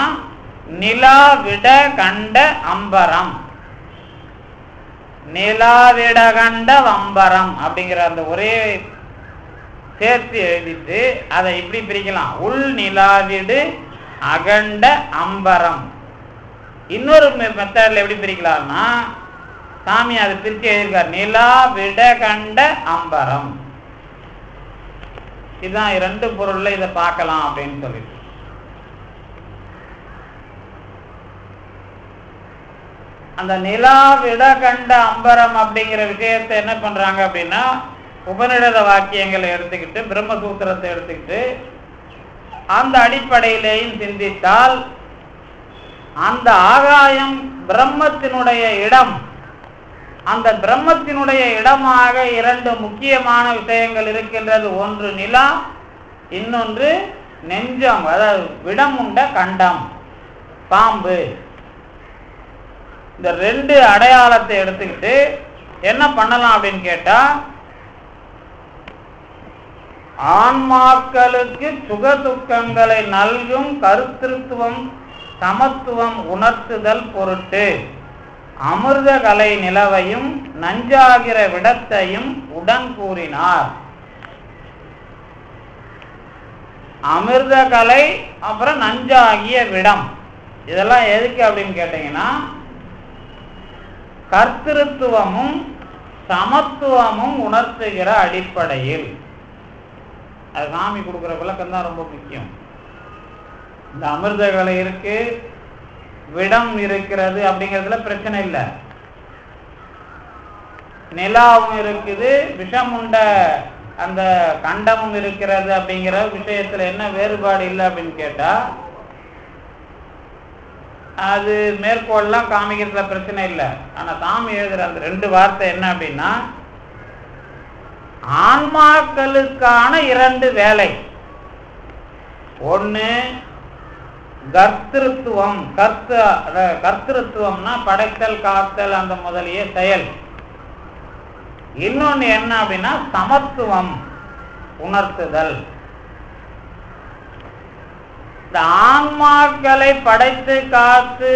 நிலாவிட கண்ட அம்பரம், நிலாவிட கண்ட அம்பரம் அப்படிங்கிற அந்த ஒரே சேர்த்து எழுதிட்டு அதை இப்படி பிரிக்கலாம். உள் நிலாவிடு அகண்ட அம்பரம். இன்னொரு மெத்தட்ல எப்படி பிரிக்கலாம்னா, சாமி அதை பிரித்து எழுதியிருக்கார். நிலா விட கண்ட அம்பரம். இதுதான் 2 பொருள்ல இதை பார்க்கலாம் அப்படின்னு சொல்லிட்டு அந்த நிலா விட கண்ட அம்பரம் அப்படிங்கிற விஷயத்தை என்ன பண்றாங்க அப்படின்னா, உபநிடத வாக்கியங்களை எடுத்துக்கிட்டு பிரம்மசூத்திரத்தை எடுத்துக்கிட்டு அந்த அடிப்படையிலேயும் சிந்தித்தால் அந்த ஆகாயம் பிரம்மத்தினுடைய இடம். அந்த பிரம்மத்தினுடைய இடமாக 2 முக்கியமான விஷயங்கள் இருக்கின்றது. ஒன்று நிலா, இன்னொன்று நெஞ்சம், அதாவது விடம் உண்ட கண்டம், பாம்பு. இந்த 2 அடையாளத்தை எடுத்துக்கிட்டு என்ன பண்ணலாம் அப்படின்னு கேட்டா, ஆன்மாக்களுக்கு சுக துக்கங்களை நல்கும் கருத்திருத்துவம் சமத்துவம் உணர்த்துதல் பொருட்டு அமிர்த கலை நிலவையும் நஞ்சாகிற விடத்தையும் உடன் கூறினார். அமிர்த கலை, அப்புறம் நஞ்சாகிய விடம். இதெல்லாம் எதுக்கு அப்படின்னு கேட்டீங்கன்னா, கர்த்திருத்துவமும் சமத்துவமும் உணர்த்துகிற அடிப்படையில். அது சாமி கொடுக்குற விளக்கம் தான் ரொம்ப முக்கியம். இந்த அமிர்த கலை இருக்கு, விடம் இருக்கிறது அப்படிங்கிறதுல பிரச்சனை இல்லை. நிலாவும் இருக்குது, விஷமுண்ட அந்த கண்டமும் இருக்கிறது அப்படிங்கிற விஷயத்துல என்ன வேறுபாடு இல்லை அப்படின்னு கேட்டா, அது மேற்கோள்லாம் காமிக்கிறதுல பிரச்சனை இல்லை. ஆனா சாமி எழுதுற அந்த 2 வார்த்தை என்ன அப்படின்னா, ஆன்மாக்களுக்கான 2 வேலை. ஒண்ணு கர்த்திருத்துவம். கர்த்திருத்துவம்னா படைத்தல், காத்தல், அந்த முதலிய செயல். இன்னொன்னு என்ன அப்படின்னா சமத்துவம், உணர்த்துதல். இந்த ஆன்மாக்களை படைத்து காத்து,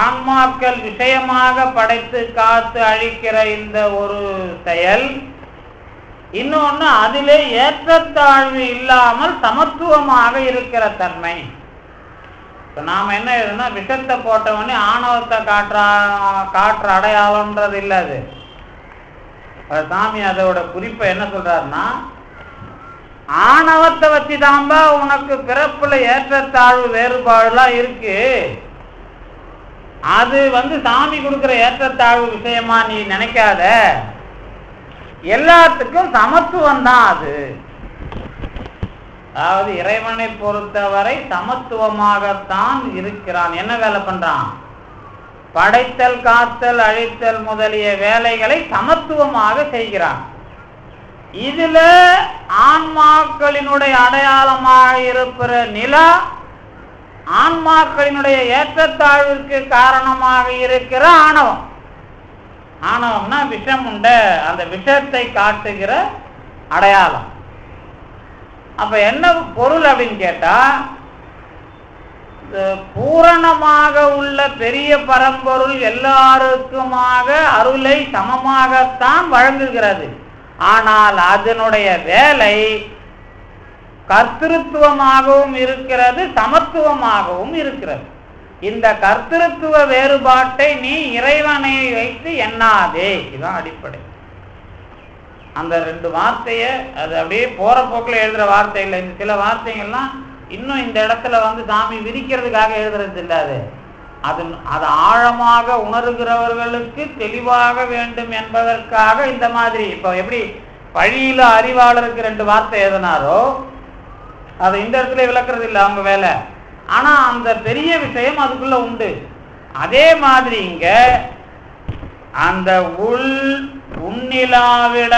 ஆன்மாக்கள் விஷயமாக படைத்து காத்து அழிக்கிற இந்த ஒரு செயல். இன்னொன்னு அதிலே ஏற்றத்தாழ்வு இல்லாமல் சமத்துவமாக இருக்கிற தன்மை. நாம என்ன எழுதுனா, விஷத்தை போட்டவொடனே ஆணவத்தை காட்டுற அடையாளம்ன்றது இல்லை. அது சாமி அதோட குறிப்பை என்ன சொல்றாருன்னா, ஆணவத்தை வச்சு தாம்பா உனக்கு பிறப்புல ஏற்றத்தாழ்வு வேறுபாடுலாம் இருக்கு. அது சாமி கொடுக்கிற ஏற்றத்தாழ்வு விஷயமா நீ நினைக்காத, எல்லாத்துக்கும் சமத்துவம் தான் அது. அதாவது இறைவனை பொறுத்தவரை சமத்துவமாகத்தான் இருக்கிறான். என்ன வேலை பண்றான்? படைத்தல், காத்தல், அழித்தல் முதலிய வேலைகளை சமத்துவமாக செய்கிறான். இதுல ஆன்மாக்களினுடைய அடையாளமாக இருக்கிற நிலா, ஆன்மாக்களினுடைய ஏற்றத்தாழ்விற்கு காரணமாக இருக்கிற ஆணவம். ஆணவம்னா விஷம் உண்ட அந்த விஷத்தை காட்டுகிற அடையாளம். அப்ப என்ன பொருள் அப்படின்னு கேட்டா, பூரணமாக உள்ள பெரிய பரம்பொருள் எல்லாருக்குமாக அருளை சமமாகத்தான் வழங்குகிறது. ஆனால் அதனுடைய வேலை கர்த்திருத்துவமாகவும் இருக்கிறது, சமத்துவமாகவும் இருக்கிறது. இந்த கர்த்திருத்துவ வேறுபாட்டை நீ இறைவனை வைத்து எண்ணாதே. இதுதான் அடிப்படை. அந்த 2 வார்த்தையை அது அப்படியே போற போக்கில் எழுதுற வார்த்தை இல்லை. இந்த சில வார்த்தைகள்லாம் இன்னும் இந்த இடத்துல சாமி விரிக்கிறதுக்காக எழுதுறது இல்லை. அது ஆழமாக உணர்கிறவர்களுக்கு தெளிவாக வேண்டும் என்பதற்காக இந்த மாதிரி. இப்போ எப்படி பழியில அறிவாளருக்கு 2 வார்த்தை எழுதினாரோ, அதை இந்த இடத்துல விளக்குறது இல்லை அவங்க வேலை. ஆனா அந்த பெரிய விஷயம் அதுக்குள்ள உண்டு. அதே மாதிரி இங்க அந்த உன்னிலாவிட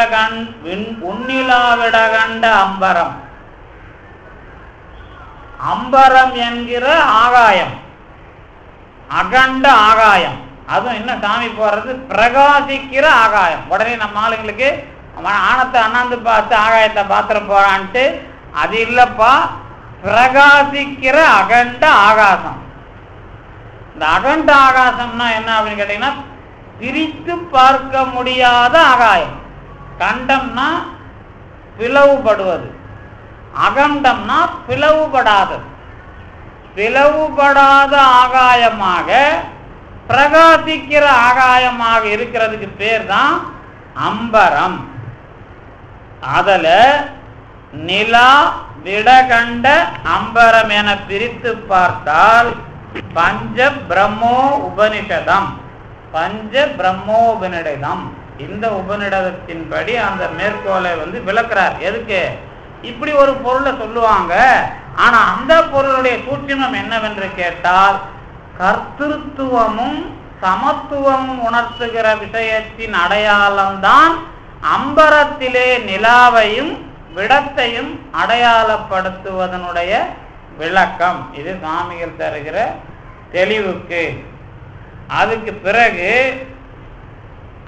கண்ட அம்பரம், அம்பரம் என்கிற ஆகாயம், அகண்ட ஆகாயம். அதுவும் என்ன சாமி போறது, பிரகாசிக்கிற ஆகாயம். உடனே நம்ம ஆளுங்களுக்கு ஆணத்தை அண்ணாந்து பார்த்து ஆகாயத்தை பாத்திர போறான்ட்டு, அது இல்லப்பா, பிரகாசிக்கிற அகண்ட ஆகாசம். இந்த அகண்ட ஆகாசம்னா என்ன அப்படின்னு கேட்டீங்கன்னா, பிரித்து பார்க்க முடியாத ஆகாயம். கண்டம்னா பிளவுபடுவது, அகண்டம்னா பிளவுபடாதது. பிளவுபடாத ஆகாயமாக, பிரகாசிக்கிற ஆகாயமாக இருக்கிறதுக்கு பேர் தான் அம்பரம். அதுல நிலா விடகண்ட அம்பரம் என பிரித்து பார்த்தால் பஞ்ச பிரம்மோ உபனிஷதம், பஞ்ச பிரம்மோபனிடதம். இந்த உபனிடதத்தின்படி அந்த மேற்கோளை விளக்குறார். எதுக்கு இப்படி ஒரு பொருளை சொல்லுவாங்க? ஆனா அந்த பொருளுடைய சூட்சுமம் என்னவென்று கேட்டால், கர்த்திருத்துவமும் சமத்துவமும் உணர்த்துகிற விஷயத்தின் அடையாளம்தான் அம்பரத்திலே நிலாவையும் விடத்தையும் அடையாளப்படுத்துவதனுடைய விளக்கம். இது சாமிகள் தருகிற தெளிவுக்கு. அதுக்கு பிறகு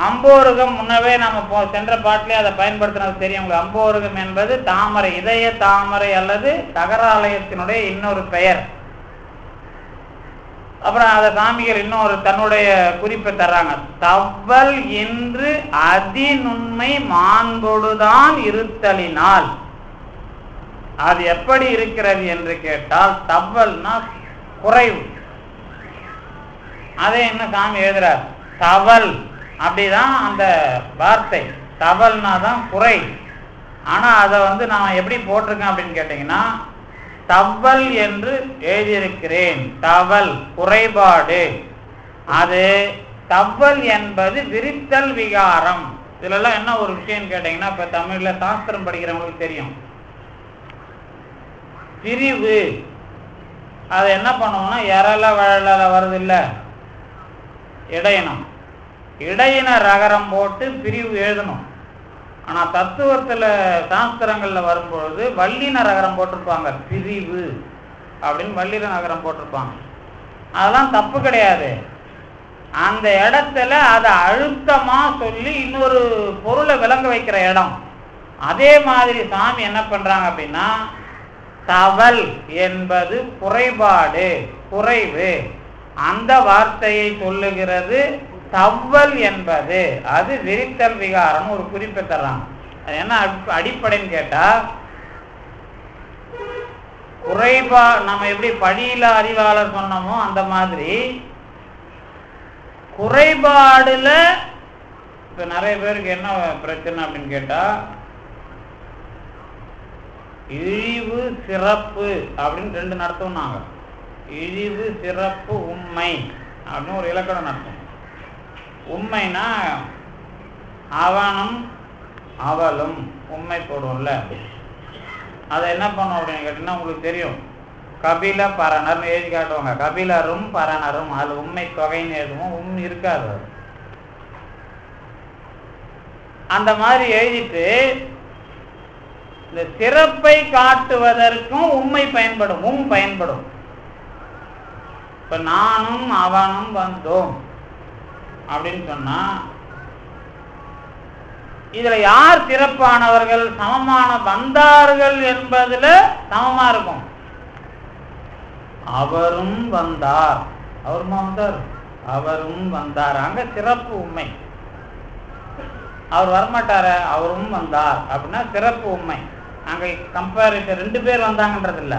அம்போருகம், முன்னவே நம்ம சென்ற பாட்டிலே அதை பயன்படுத்தினது தெரியும். அம்போருகம் என்பது தாமரை, இதய தாமரை அல்லது தகராலயத்தினுடைய இன்னொரு பெயர். அப்புறம் அதை சாமிகள் இன்னொரு தன்னுடைய குறிப்பை தர்றாங்க. தவ்வல் என்று அதிநுண்மை மாண்பொழுதான் இருத்தலினால். அது எப்படி இருக்கிறது என்று கேட்டால் தவல்னா குறைவு. அதே என்ன சாமி எழுதுறார், தவல் அப்படிதான் அந்த வார்த்தை, தவல்னா தான் குறை. ஆனா அதை நான் எப்படி போட்டிருக்கேன் அப்படின்னு கேட்டீங்கன்னா, தவல் என்று எழுதியிருக்கிறேன். தவல் குறைபாடு. அது தவல் என்பது விரித்தல் விகாரம். இதுல என்ன ஒரு விஷயம் கேட்டீங்கன்னா, இப்ப தமிழ்ல சாஸ்திரம் படிக்கிறவங்களுக்கு தெரியும், பிரிவு அது என்ன பண்ணுவோம்னா எரல வழல வருது இல்ல, இடையினம், இடையின ரகரம் போட்டு பிரிவு எழுதணும். ஆனா தத்துவத்துல சாஸ்திரங்கள்ல வரும்பொழுது வல்லின ரகரம் போட்டிருப்பாங்க, பிரிவு அப்படின்னு வல்லின நகரம் போட்டிருப்பாங்க. அதெல்லாம் தப்பு கிடையாது. அந்த இடத்துல அதை அழுத்தமா சொல்லி இன்னொரு பொருளை விளங்க வைக்கிற இடம். அதே மாதிரி சாமி என்ன பண்றாங்க அப்படின்னா, தவல் என்பது குறைபாடு, குறைவு, அந்த வார்த்தையை சொல்லுகிறது. தவல் என்பது அது விரித்தல் விகாரம் ஒரு குறிப்பை தர்றாங்க. அது என்ன அடிப்படைன்னு கேட்டா, நம்ம எப்படி படியில அறிவாளர் சொன்னோமோ அந்த மாதிரி குறைபாடுல இப்ப நிறைய பேருக்கு என்ன பிரச்சனை அப்படின்னு கேட்டா, இழிவு சிறப்பு அப்படின்னு ரெண்டு நடத்தும். நாங்க இழிவு சிறப்பு உண்மை அப்படின்னு ஒரு இலக்கணம் நடத்தும். உண்மைனா அவனும் அவளும் உண்மை போடுவோம்ல, அதை என்ன பண்ணும் அப்படின்னு கேட்டீங்கன்னா, உங்களுக்கு தெரியும், கபில பரணர்னு எழுதி காட்டுவாங்க. கபிலரும் பரணரும், அது உண்மை தொகைன்னு எழுதுவோம், உண்மை இருக்காது. அந்த மாதிரி எழுதிட்டு இந்த சிறப்பை காட்டுவதற்கும் உண்மை பயன்படும், பயன்படும். இப்ப நானும் அவனும் வந்தோம் அப்படின்னு சொன்னா, இதுல யார் சிறப்பானவர்கள், சமமான வந்தார்கள் என்பதுல சமமா இருக்கும். அவரும் வந்தார், அவருமா வந்தார், அவரும் வந்தார், அங்க சிறப்பு உண்மை. அவர் வரமாட்டார, அவரும் வந்தார் அப்படின்னா சிறப்பு உண்மை. அங்க கம்பேரிசன், ரெண்டு பேர் வந்தாங்கன்றது இல்ல,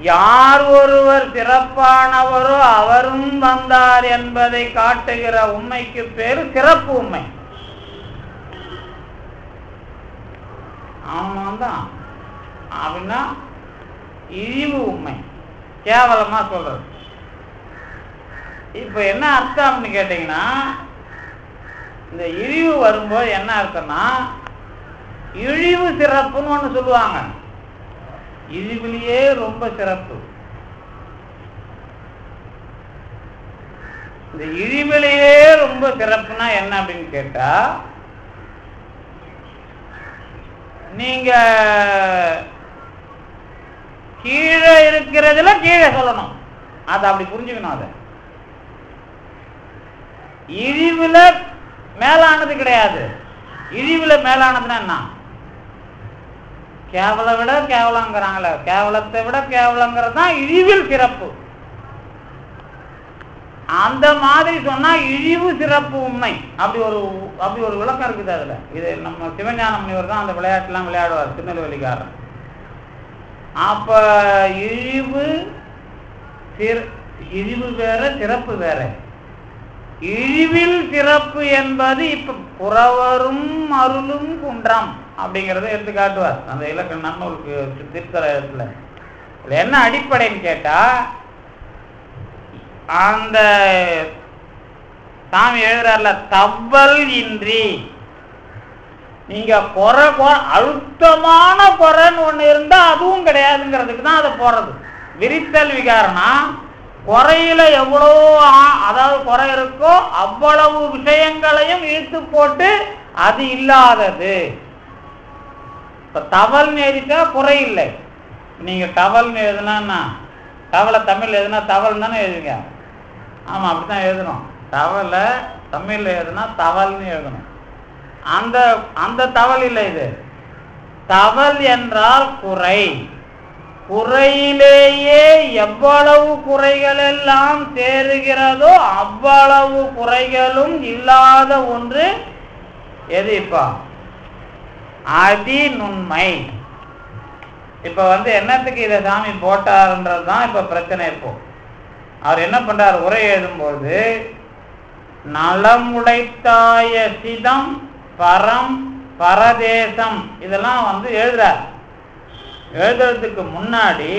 யார் ஒருவர் சிறப்பானவரோ அவரும் வந்தார் என்பதை காட்டுகிற உண்மைக்கு பேரு சிறப்பு உண்மை. அவன் வந்தான் அப்படின்னா இழிவு உண்மை, கேவலமா சொல்றது. இப்ப என்ன அர்த்தம் அப்படின்னு கேட்டீங்கன்னா, இந்த இழிவு வரும்போது என்ன அர்த்தம்னா, இழிவு சிறப்புன்னு ஒண்ணு சொல்லுவாங்க. இழிவிலேயே ரொம்ப சிறப்பு. இந்த இழிவிலேயே ரொம்ப சிறப்புனா என்ன அப்படின்னு கேட்டா, நீங்க கீழே இருக்கிறதுல கீழே சொல்லணும், அதை அப்படி புரிஞ்சுக்கணும். அதை இழிவுல மேலானது கிடையாது. இழிவுல மேலானதுன்னா என்ன, கேவல விட கேவலங்கிறாங்களே, கேவலத்தை விட கேவலங்கிறது தான் இழிவில் சிறப்பு. அந்த மாதிரி சொன்னா இழிவு சிறப்பு உண்மை, அப்படி ஒரு விளக்கம் இருக்குது அதுல. இது நம்ம சிவஞான முனிவர் தான் அந்த விளையாட்டுலாம் விளையாடுவார், திருநெல்வேலிக்காரர். அப்ப இழிவு வேற சிறப்பு வேற. இழிவில் சிறப்பு என்பது இப்ப புறவரும் அருளும் குன்றம் அப்படிங்கறத எடுத்து காட்டுவார் அந்த இலக்கண நன்னூலுக்கு திருத்தலத்துல. என்ன அடிப்படைன்னு கேட்டா, அந்த சாமி எழுதுறாருல, தவல் இன்றி நீங்க அழுத்தமான குறைன்னு ஒண்ணு இருந்தா அதுவும் கிடையாதுங்கிறதுக்கு தான் அதை போறது. விரித்தல் விகாரம்னா குறையில எவ்வளோ, அதாவது குறை இருக்கோ அவ்வளவு விஷயங்களையும் இழுத்து போட்டு அது இல்லாதது. இப்ப தவல் எழுதிட்டா குறை இல்லை. நீங்க டவல் எழுதுனா, டவலை தமிழ் எழுதுனா தவல் தானே எழுதுங்க. ஆமா, அப்படித்தான் எழுதணும். டவலை தமிழ்ல எழுதுனா தவல்னு எழுதணும். அந்த தவல் இல்லை, இது தவல் என்றால் குறை. குறையிலேயே எவ்வளவு குறைகள் எல்லாம் சேருகிறதோ அவ்வளவு குறைகளும் இல்லாத ஒன்று எது? இப்ப அதிநுண்மை. இப்போ என்னத்துக்கு இதை சாமி போட்டாருன்றது தான் இப்போ பிரச்சனை. இப்போ அவர் என்ன பண்றார், உரை எழுதும்போது நலம் உடைத்தாய சிதம் பரம் பரதேசம் இதெல்லாம் எழுதுறார். எழுதுறதுக்கு முன்னாடி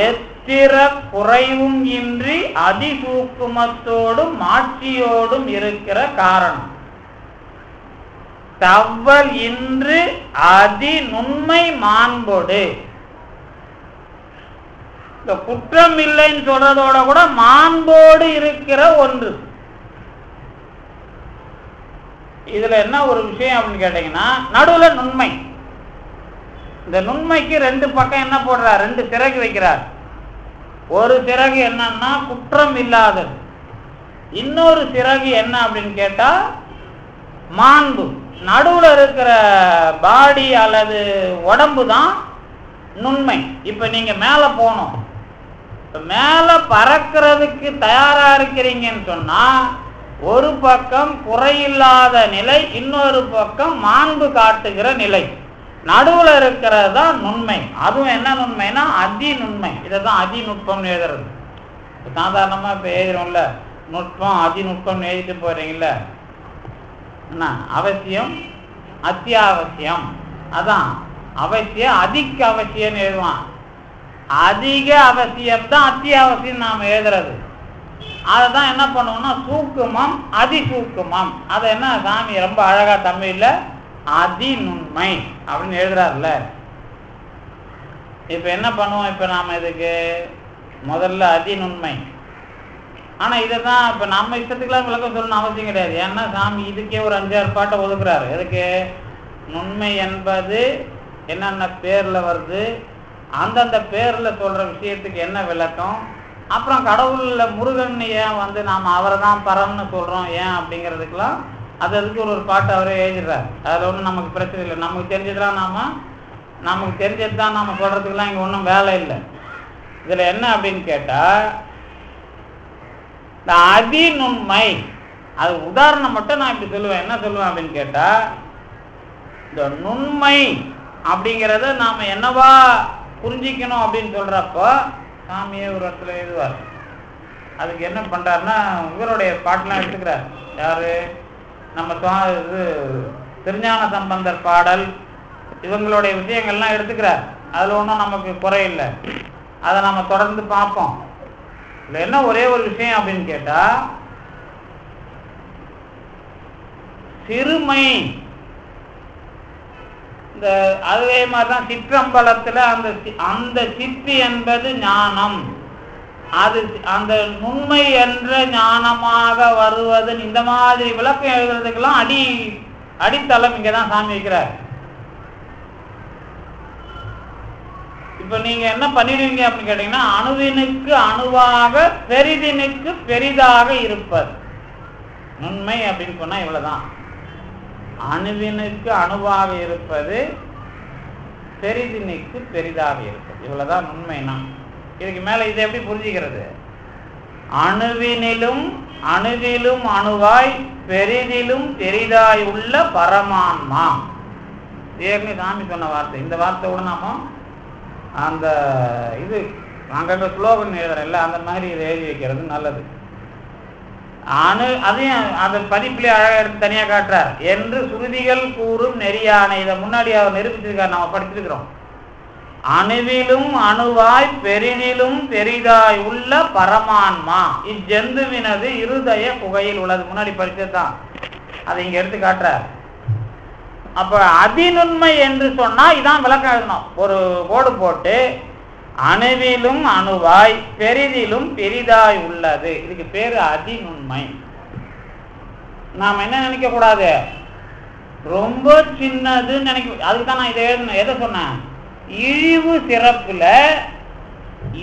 எத்திர குறைவும் இன்றி அதிசூக்குமத்தோடும் மாட்சியோடும் இருக்கிற காரணம் தவ்வல் இன்று அதி நுண்மை மாண்போடு. இந்த குற்றம் இல்லைன்னு சொல்றதோட கூட மாண்போடு இருக்கிற ஒன்று. இதுல என்ன ஒரு விஷயம் அப்படின்னு கேட்டீங்கன்னா, நடுவுல நுண்மை. இந்த நுண்மைக்கு ரெண்டு பக்கம் என்ன போடுறார், ரெண்டு சிறகு வைக்கிறார். ஒரு சிறகு என்னன்னா குற்றம் இல்லாதது, இன்னொரு சிறகு என்ன அப்படின்னு கேட்டா மாண்பு. நடுவுல இருக்கிற பாடி அல்லது உடம்பு தான் நுண்மை. இப்ப நீங்க மேல போகணும், மேல பறக்கிறதுக்கு தயாரா இருக்கிறீங்கன்னு சொன்னா ஒரு பக்கம் குறையில்லாத நிலை, இன்னொரு பக்கம் மாண்பு காட்டுகிற நிலை. நடுவுல இருக்கிறது தான் நுண்மை. அதுவும் என்ன நுண்மைனா அதி நுண்மை. இதைதான் அதிநுட்பம்னு எழுதுறது. சாதாரணமா இப்ப எழுதுறோம்ல, நுட்பம் அதிநுட்பம்னு எழுதிட்டு போறீங்கல்ல, என்ன அவசியம் அத்தியாவசியம். அதான் அவசியம் அதிக அவசியம்னு எழுதுவான். அதிக அவசியம் தான் அத்தியாவசியம் நாம் எழுதுறது. அதை தான் என்ன பண்ணுவோம்னா சூக்குமம் அதிசூக்குமம். அதை என்ன சாமி ரொம்ப அழகா தமிழ்ல அதிநுண்மை அப்படின்னு எழுதுறாருல. இப்ப என்ன பண்ணுவோம், இப்ப நாம இதுக்கு முதல்ல அதிநுண்மை. ஆனா இதைதான் இப்ப நம்ம இஷ்டத்துக்குலாம் விளக்கம் சொல்லணும்னு அவசியம் கிடையாது. ஏன்னா சாமி இதுக்கே ஒரு 5-6 பாட்டை ஒதுக்குறாரு. எதுக்கு? நுண்மை என்பது என்னென்ன பேர்ல வருது, அந்தந்த பேர்ல சொல்ற விஷயத்துக்கு என்ன விளக்கம், அப்புறம் கடவுள்ல முருகன் ஏன் நாம அவரை தான் பரம்னு சொல்றோம் ஏன் அப்படிங்கிறதுக்கெல்லாம் அதுக்கு ஒரு பாட்டு அவரே எழுதிடுறாரு. அதுல ஒன்றும் நமக்கு பிரச்சனை இல்லை. நமக்கு தெரிஞ்சதுலாம் நமக்கு தெரிஞ்சது தான் நாம சொல்றதுக்கெல்லாம் இங்க ஒன்றும் வேலை இல்லை. இதுல என்ன அப்படின்னு கேட்டா இந்த அதிநுண்மை, அது உதாரணம் மட்டும் நான் இப்படி சொல்லுவேன். என்ன சொல்லுவேன் அப்படின்னு கேட்டா, இந்த நுண்மை அப்படிங்கிறத நாம என்னவா புரிஞ்சிக்கணும் அப்படின்னு சொல்றப்போ சாமியே ஒரு இடத்துல எழுதுவார். அதுக்கு என்ன பண்றாருன்னா இவருடைய பாட்டெல்லாம் எடுத்துக்கிறார். யாரு? நம்ம திருஞான சம்பந்தர் பாடல், இவங்களுடைய விஷயங்கள்லாம் எடுத்துக்கிறார். அதுல ஒன்றும் நமக்கு குறையில்லை. அதை நம்ம தொடர்ந்து பார்ப்போம். இதுல என்ன ஒரே ஒரு விஷயம் அப்படின்னு கேட்டா, சிறுமை. இந்த அதே மாதிரிதான் சிற்றம்பலத்துல அந்த சித்தி என்பது ஞானம். அது அந்த நுண்மை என்ற ஞானமாக வருவது. இந்த மாதிரி விளக்கம் எழுதுறதுக்கெல்லாம் அடித்தளம் இங்கதான் சாமி வைக்கிறார். இப்ப நீங்க என்ன பண்ணிடுவீங்க அப்படின்னு கேட்டீங்கன்னா, அணுவினுக்கு அணுவாக பெரிதினுக்கு பெரிதாக இருப்பது நுண்மை அப்படின்னு சொன்னா இவ்வளவுதான். அணுவினுக்கு அணுவாக இருப்பது, பெரிதினுக்கு பெரிதாக இருப்பது, இவ்வளவுதான் நுண்மைனா. இதுக்கு மேல இதை எப்படி புரிஞ்சுக்கிறது? அணுவினிலும் அணுவாய் பெரிதிலும் பெரிதாய் உள்ள பரமான்மா. ஏற்கனவே சாமி சொன்ன வார்த்தை. இந்த வார்த்தையோட நாம அந்த இது அங்கங்க ஸ்லோகன் எழுதுறேன்ல, அந்த மாதிரி இதை எழுதி வைக்கிறது நல்லது. அதையும் அந்த பதிப்பிலே அழகாக எடுத்து தனியா காட்டுறார். என்று சுருதிகள் கூறும் நெறியான. இதை முன்னாடி அவர் நிரூபிச்சிருக்கார், நம்ம படிச்சிருக்கிறோம். அணுவிலும் அணுவாய் பெரிதிலும் பெரிதாய் உள்ள பரமான்மா இஜந்துவினது இருதய குகையில் உள்ளது. முன்னாடி படிச்சதுதான், அதை இங்க எடுத்து காட்டுறார். அப்ப அதிநுண்மை என்று சொன்னா இதான் விளக்கம் எழுதணும். ஒரு கோடு போட்டு அணுவிலும் அணுவாய் பெரிதிலும் பெரிதாய் உள்ளது, இதுக்கு பேரு அதிநுண்மை. நாம என்ன நினைக்க கூடாது, ரொம்ப சின்னதுன்னு நினைக்க. அதுக்குதான் நான் இதை எழுதணும். எதை சொன்னேன்? இழிவு சிறப்புல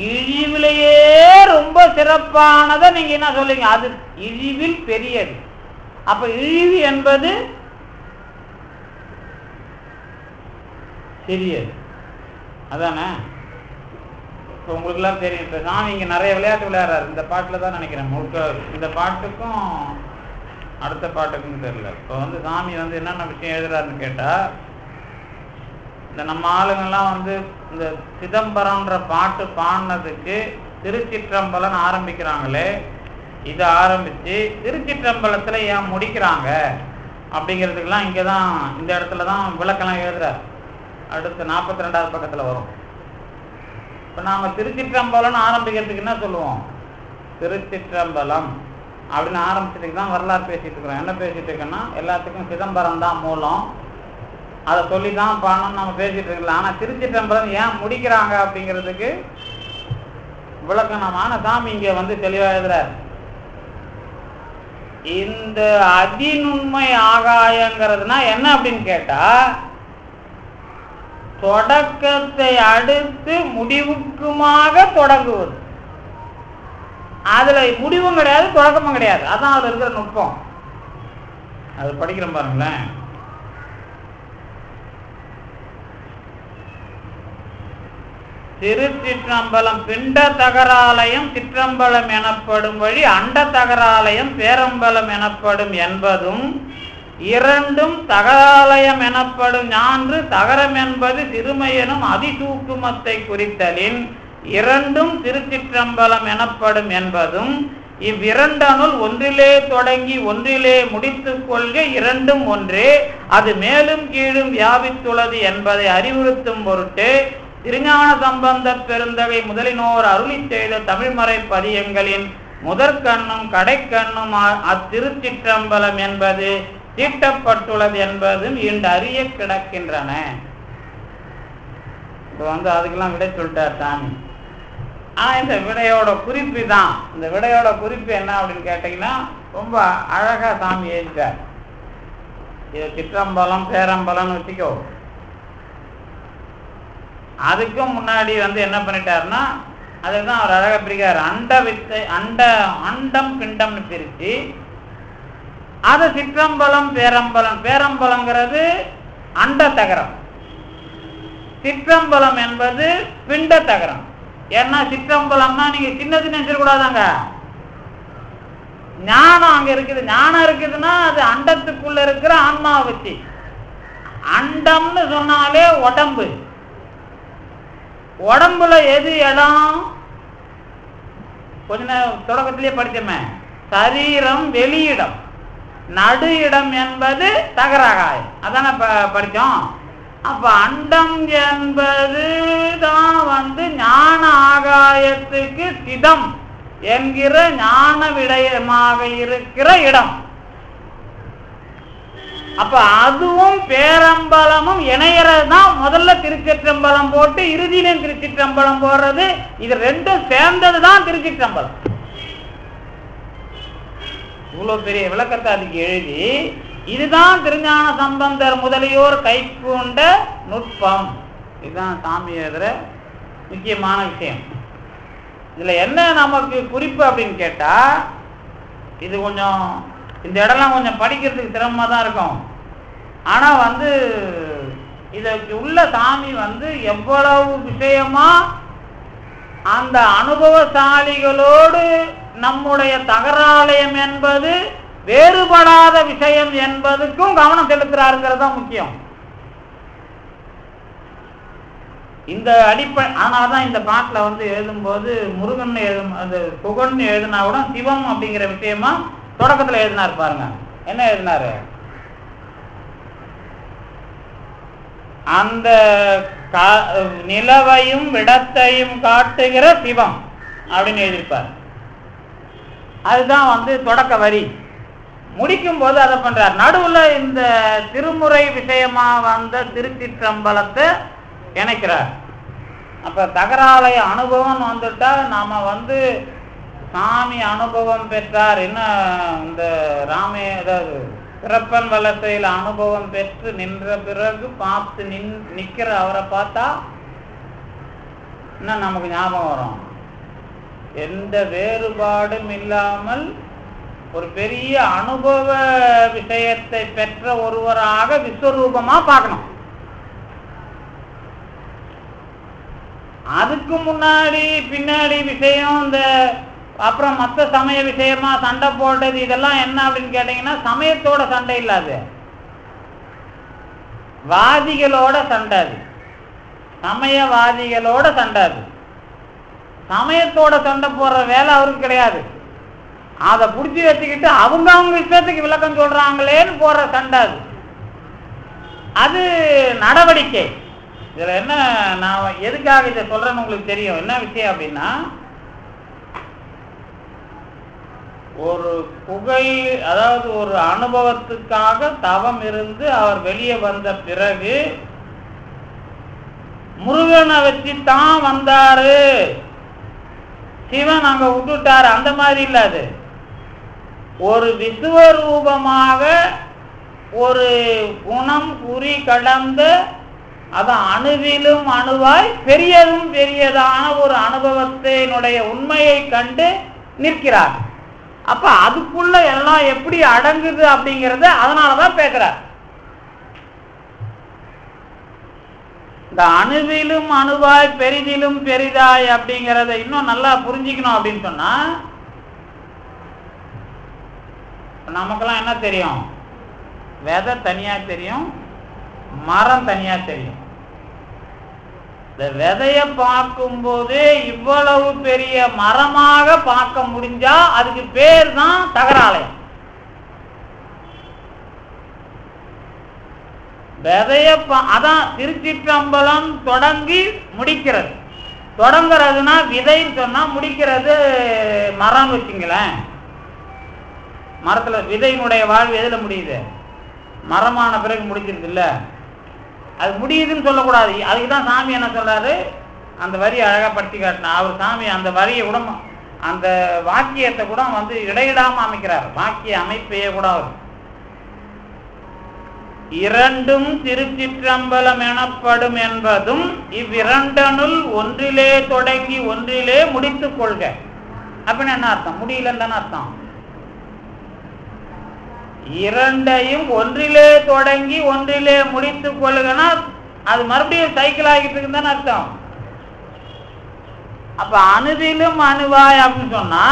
இழிவிலேயே ரொம்ப சிறப்பானதை நீங்க என்ன சொல்லுங்க, அது இழிவில் பெரியது. அப்ப இழிவு என்பது சிறியது, அதானே? இப்போ உங்களுக்கு எல்லாம் தெரியும். இப்ப சாமி இங்க நிறைய விளையாட்டு விளையாடுறாரு. இந்த பாட்டுல தான் நினைக்கிறேன் முழுக்க. இந்த பாட்டுக்கும் அடுத்த பாட்டுக்கும் தெரியல. இப்போ சாமி என்னென்ன விஷயம் எழுதுறாருன்னு கேட்டா, இந்த நம்ம ஆளுங்கள்லாம் வந்து இந்த சிதம்பரம்ன்ற பாட்டு பாடினதுக்கு திருச்சிற்றம்பலம் ஆரம்பிக்கிறாங்களே, இதை ஆரம்பித்து திருச்சிற்றம்பலத்தில் ஏன் முடிக்கிறாங்க அப்படிங்கிறதுக்கெல்லாம் இங்கே தான் இந்த இடத்துல தான் விளக்கெல்லாம் எழுதுறார். அடுத்து 42வது பக்கத்தில் வரும். இப்போ நாம் திருச்சிற்றம்பலம்னு ஆரம்பிக்கிறதுக்கு என்ன சொல்லுவோம்? திருச்சிற்றம்பலம் அப்படின்னு ஆரம்பிச்சதுக்கு தான் வரலாறு பேசிகிட்டு இருக்கிறோம். என்ன பேசிகிட்டு இருக்கோன்னா, எல்லாத்துக்கும் சிதம்பரம் தான் மூலம், அதை சொல்லி தான் பாடணும்னு நம்ம பேசிகிட்டு இருக்கலாம். ஆனால் திருச்சிற்றம்பலம் ஏன் முடிக்கிறாங்க அப்படிங்கிறதுக்கு விளக்கம் நம்ம சாமி இங்கே வந்து தெளிவாக எழுதுறார். இந்த அதிநுண்மை ஆகாயங்கிறதுனா என்ன அப்படின்னு கேட்டா, தொடக்கத்தை அடுத்து முடிவுக்குமாக தொடங்குவது. அதுல முடிவும் கிடையாது, தொடக்கமும் கிடையாது. அதான் அதுல இருக்கிற நுட்பம். அது படிக்கிறோம் பாருங்களேன். திருச்சிற்றம்பலம் பிண்ட தகராலயம் சிற்றம்பலம் எனப்படும் வழி அண்ட தகராலயம் பேரம்பலம் எனப்படும் என்பதும், இரண்டும் தகராலயம் எனப்படும் ஞான்று தகரம் என்பது சிறுமையெனும் அதிசூக்குமத்தை குறித்தலின் இரண்டும் திருச்சிற்றம்பலம் எனப்படும் என்பதும், இவ்விரண்டனுள் ஒன்றிலே தொடங்கி ஒன்றிலே முடித்துக் கொள்க இரண்டும் ஒன்றே, அது மேலும் கீழும் வியாபித்துள்ளது என்பதை அறிவுறுத்தும் பொருட்டு திருஞான சம்பந்த பெருந்தகை முதலினோர் அருளி செய்த தமிழ்மறை பதியங்களின் முதற்கண்ணும் கடைக்கண்ணும் அத்திருச்சிற்றம்பலம் என்பது தீட்டப்பட்டுள்ளது என்பதும் இன்று அறிய கிடக்கின்றன. இப்போ வந்து அதுக்கெல்லாம் விடை சொல்லிட்டார் சாமி. ஆனால் இந்த விடையோட குறிப்பு தான், இந்த விடையோட குறிப்பு என்ன அப்படின்னு கேட்டிங்கன்னா, ரொம்ப அழகாக சாமி எழுதிட்டார். இது சிற்றம்பலம் பேரம்பலம்னு வச்சுக்கோ. அதுக்கும் முன்னாடி வந்து என்ன பண்ணிட்டாருன்னா, அதுதான் அவர் அழகாக பிரிக்கிறார். அண்டம் பிண்டம்னு பிரித்து அது சிற்றம்பலம் பேரம்பலம். பேரம்பலங்கிறது அண்ட தகரம், சிற்றம்பலம் என்பது பிண்ட தகரம். ஏன்னா சிற்றம்பலம்னா நீங்க சின்னதுன்னு நினைச்சிடக்கூடாதாங்க. ஞானம் அங்க இருக்குது. ஞானம் இருக்குதுன்னா அது அண்டத்துக்குள்ள இருக்கிற ஆன்மாவை வச்சு. அண்டம்னு சொன்னாலே உடம்பு. உடம்புல எது இடம்? கொஞ்ச நேரம் தொடக்கத்திலேயே படிச்சோமே, சரீரம் வெளியிடம், நடு இடம் என்பது தகராகாயம். அதான படித்தோம். அப்ப அண்டம் என்பது தான் வந்து ஞான ஆகாயத்துக்கு சிதம் என்கிற ஞான விடயமாக இருக்கிற இடம். அப்ப அதுவும் பேரம்பலமும் இணையறது தான். முதல்ல திருச்சிற்றம்பலம் போட்டு இறுதியிலும் திருச்சிற்றம்பலம் போடுறது. இது ரெண்டும் சேர்ந்தது தான் திருச்சிற்றம்பலம். இவ்வளவு பெரிய விளக்கத்தை அதுக்கு எழுதி, இதுதான் திருஞான சம்பந்தர் முதலியோர் கைக்கொண்ட நுட்பம். இதுதான் சாமி எழுதுற முக்கியமான விஷயம். இதுல என்ன நமக்கு குறிப்பு அப்படின்னு கேட்டா, இது கொஞ்சம் இந்த இடம்லாம் கொஞ்சம் படிக்கிறதுக்கு சிரமமாக தான் இருக்கும். ஆனால் வந்து இதற்கு உள்ள சாமி வந்து எவ்வளவு விஷயமா அந்த அனுபவசாலிகளோடு நம்முடைய தகராலயம் என்பது வேறுபடாத விஷயம் என்பதுக்கும் கவனம் செலுத்துறாருங்கிறது தான் முக்கியம். இந்த அடிப்படை. அதனாலதான் இந்த பாட்டில் வந்து எழுதும்போது முருகன் அது புகன் எழுதினா கூட சிவம் அப்படிங்கிற விஷயமா தொடக்கத்தில் எழுதினார். பாருங்க என்ன எழுதினாரு. அந்த நிலவையும் விடத்தையும் காட்டுகிற சிவம் அப்படின்னு எழுதியிருப்பார். அதுதான் வந்து தொடக்க வரி. முடிக்கும் போது அதை பண்றார். நடுவுல இந்த திருமுறை விஷயமா வந்த திருச்சிற்றம்பலத்தை இணைக்கிறார். அப்ப தகராலய அனுபவம் வந்துட்டா நாம வந்து சாமி அனுபவம் பெற்றார். என்ன இந்த அதாவது பிறப்பன் வளத்தையில் அனுபவம் பெற்று நின்ற பிறகு பார்த்து நிக்கிற அவரை பார்த்தா என்ன நமக்கு ஞாபகம் வரும்? எந்த வேறுபாடும் இல்லாமல் ஒரு பெரிய அனுபவ விஷயத்தை பெற்ற ஒருவராக விஸ்வரூபமா பார்க்கணும். அதுக்கு முன்னாடி பின்னாடி விஷயம், இந்த அப்புறம் மற்ற சமய விஷயமா சண்டை போட்டது, இதெல்லாம் என்ன அப்படின்னு கேட்டீங்கன்னா சமயத்தோட சண்டை இல்லாது வாதிகளோட சண்டை. அது சமயவாதிகளோட சண்டை. அது சமயத்தோட சண்டை போடுற வேலை அவருக்கு கிடையாது. அதை பிடிச்சி வச்சுக்கிட்டு அவங்க இஷ்டத்துக்கு விளக்கம் சொல்றாங்களேன்னு போடுற சண்டை. அது நடவடிக்கை. இதுல என்ன, நான் எதுக்காக இதை சொல்றேன்னு உங்களுக்கு தெரியும். என்ன விஷயம் அப்படின்னா, ஒரு குகை, அதாவது ஒரு அனுபவத்துக்காக தவம் இருந்து அவர் வெளியே வந்த பிறகு முருகனை வச்சு தான் வந்தாரு, சிவன் அங்க விட்டுட்டாரு, அந்த மாதிரி இல்ல. அது ஒரு விசுவரூபமாக ஒரு குணம் குறி கடந்த, அதான் அணுவிலும் அணுவாய் பெரியதும் பெரியதான ஒரு அனுபவத்தினுடைய உண்மையை கண்டு நிற்கிறார். அப்ப அதுக்குள்ள எல்லாம் எப்படி அடங்குது அப்படிங்கறத அதனாலதான் பேசுறார். இந்த அணுவிலும் அணுவாய் பெரிதிலும் பெரிதாய் அப்படிங்கறத இன்னும் நல்லா புரிஞ்சுக்கணும் அப்படின்னு சொன்னா, நமக்கெல்லாம் என்ன தெரியும்? விதை தனியா தெரியும், மரம் தனியா தெரியும். இந்த விதைய பார்க்கும் போது இவ்வளவு பெரிய மரமாக பார்க்க முடிஞ்சா அதுக்கு பேர் தான் தகராலயம். விதைய அதான் திருச்சிற்றம்பலம் தொடங்கி முடிக்கிறது. தொடங்குறதுனா விதைன்னு சொன்னா, முடிக்கிறது மரம் வச்சுங்களேன். மரத்துல விதையினுடைய வாழ்வு எதுல முடியுது? மரமான பிறகு முடிச்சிருது இல்ல, அது முடியுதுன்னு சொல்லக்கூடாது. அதுக்குதான் சாமி என்ன சொல்றாரு, அந்த வரி அழகா படுத்தி காட்டினா. அவர் சாமி அந்த வரியை கூட, அந்த வாக்கியத்தை கூட வந்து இடையிடாம அமைக்கிறார். வாக்கிய அமைப்பையே கூட அவர் இரண்டும் திருச்சிற்றம்பலம் எனப்படும் என்பதும் இவ்விரண்டனுள் ஒன்றிலே தொடங்கி ஒன்றிலே முடித்துக் கொள்க. அப்படின்னு என்ன அர்த்தம்? முடியலன்னு தானே அர்த்தம். இரண்டையும் ஒன்றிலே தொடங்கி ஒன்றிலே முடித்துக் கொள்ளுங்கன்னா அது மறுபடியும் சைக்கிள் ஆகிட்டு இருக்குன்னு தானே அர்த்தம். அப்ப அணுவிலும் அணுவாய் அப்படின்னு சொன்னா,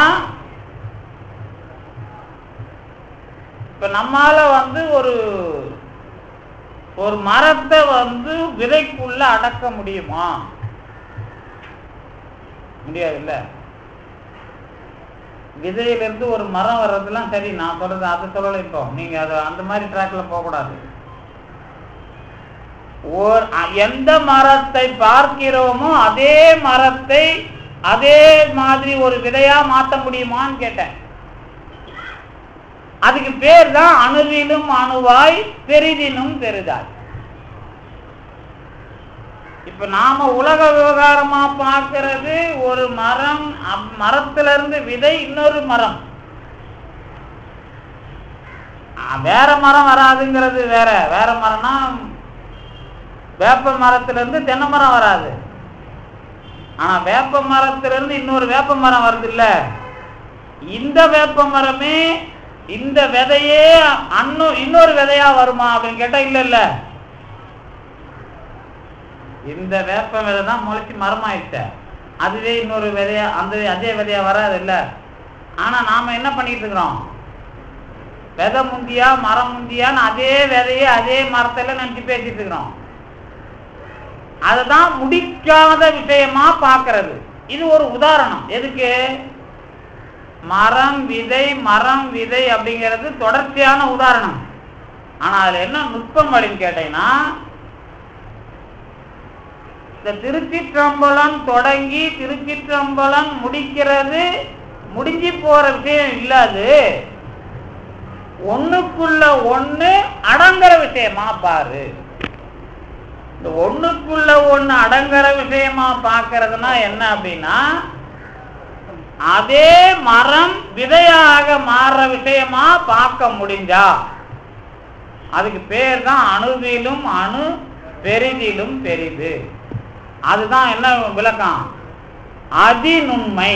இப்ப நம்மால வந்து ஒரு மரத்தை வந்து விதைக்குள்ள அடக்க முடியுமா? முடியாது இல்ல. விதையிலிருந்து ஒரு மரம் வர்றதுலாம் சரி, நான் சொல்றது அதை சொல்லலை. இப்போ நீங்க அதை அந்த மாதிரி ட்ராக்ல போகக்கூடாது. எந்த மரத்தை பார்க்கிறோமோ அதே மரத்தை அதே மாதிரி ஒரு விதையா மாற்ற முடியுமான்னு கேட்டேன். அதுக்கு பேர் தான் அணுவிலும் அணுவாய் பெரிதினும் பெரிதாய். இப்ப நாம உலக விவகாரமா பார்க்கிறது ஒரு மரம், மரத்திலிருந்து விதை இன்னொரு மரம், வேற மரம் வராதுங்கிறது வேற. வேற மரம்னா வேப்ப மரத்திலிருந்து தென்னை மரம் வராது. ஆனா வேப்ப மரத்திலிருந்து இன்னொரு வேப்ப மரம் வருது இல்ல, இந்த வேப்ப மரமே இந்த விதையே இன்னொரு விதையா வருமா அப்படின்னு கேட்டா இல்ல இல்ல. இந்த வேப்ப விதை தான் முளைச்சி மரமாயிட்ட, அதுவே இன்னொரு விதையா அதே விதையா வராது இல்ல. ஆனா நாம என்ன பண்ணிட்டு இருக்கிறோம்? விதை முந்தியா மரம் முந்தியான்னு அதே விதையே அதே மரத்துல நினைச்சு பேசிட்டு இருக்கிறோம். அதுதான் முடிக்காத விஷயமா பார்க்கிறது. இது ஒரு உதாரணம். எதுக்கு? மரம் விதை மரம் விதை அப்படிங்கிறது தொடர்ச்சியான உதாரணம். ஆனா அதுல என்ன நுட்பம் அப்படின்னு கேட்டீங்கன்னா, இந்த திருச்சிற்றம்பலம் தொடங்கி திருச்சிற்றம்பலம் முடிக்கிறது முடிஞ்சு போற விஷயம் இல்லாது, ஒண்ணுக்குள்ள ஒண்ணு அடங்குற விஷயமா பாரு. இந்த ஒண்ணுக்குள்ள ஒண்ணு அடங்குற விஷயமா பார்க்கறதுனா என்ன அப்படின்னா, அதே மரம் விதையாக மாறுற விஷயமா பார்க்க முடிஞ்சா அதுக்கு பேர் தான் அணுவிலும் அணு பெரிதிலும் பெரிது. அதுதான் என்ன விளக்கம்? அதிநுண்மை.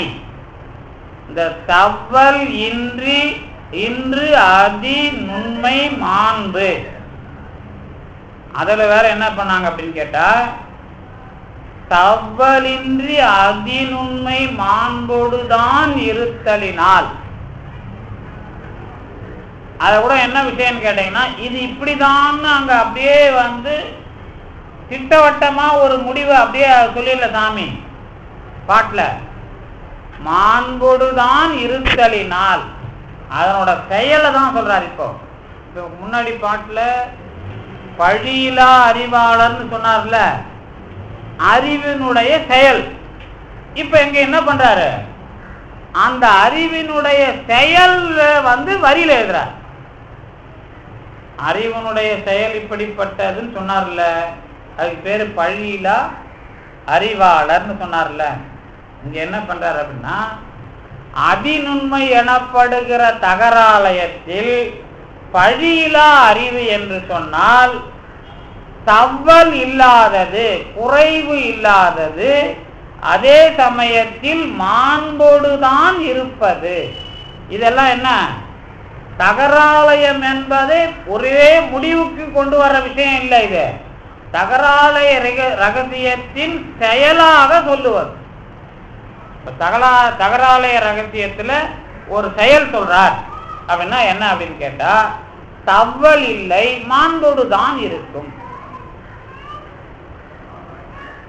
இந்த தவ்வல் இன்று அதி நுண்மை மாண்பு. அதுல வேற என்ன பண்ணாங்க அப்படின்னு கேட்டா, தவ்வலின்றி அதிநுண்மை மாண்போடுதான் இருத்தலினால். அத கூட என்ன விஷயம் கேட்டீங்கன்னா, இது இப்படிதான் அங்க அப்படியே வந்து திட்டவட்டமா ஒரு முடிவு அப்படியே சொல்லிடல சாமி பாட்டுல. மாண்புடுதான் இருத்தலினால் அதனோட செயலை தான் சொல்றாரு. இப்போ முன்னாடி பாட்டுல பழியிலா அறிவாளர்னு சொன்னார்ல, அறிவினுடைய செயல். இப்ப எங்க என்ன பண்றாரு, அந்த அறிவினுடைய செயல் வரியில எழுதுறார். அறிவினுடைய செயல் இப்படிப்பட்டதுன்னு சொன்னார்ல, அதுக்கு பேரு பழியிலா அறிவாளர்னு சொன்னார்ல. இங்க என்ன பண்றாரு அப்படின்னா, அதிநுண்மை எனப்படுகிற தகராலயத்தில் பழியிலா அறிவு என்று சொன்னால் தவல் இல்லாதது, குறைவு இல்லாதது, அதே சமயத்தில் மாண்போடுதான் இருப்பது. இதெல்லாம் என்ன, தகராலயம் என்பது ஒரே முடிவுக்கு கொண்டு வர விஷயம் இல்லை. இது தகராலய ரகசியத்தின் செயலாக சொல்லுவது. தகராலய ரகசியத்துல ஒரு செயல் சொல்றார் அப்படின்னா என்ன அப்படின்னு கேட்டா, தவல் இல்லை, மாண்போடு தான் இருக்கும்.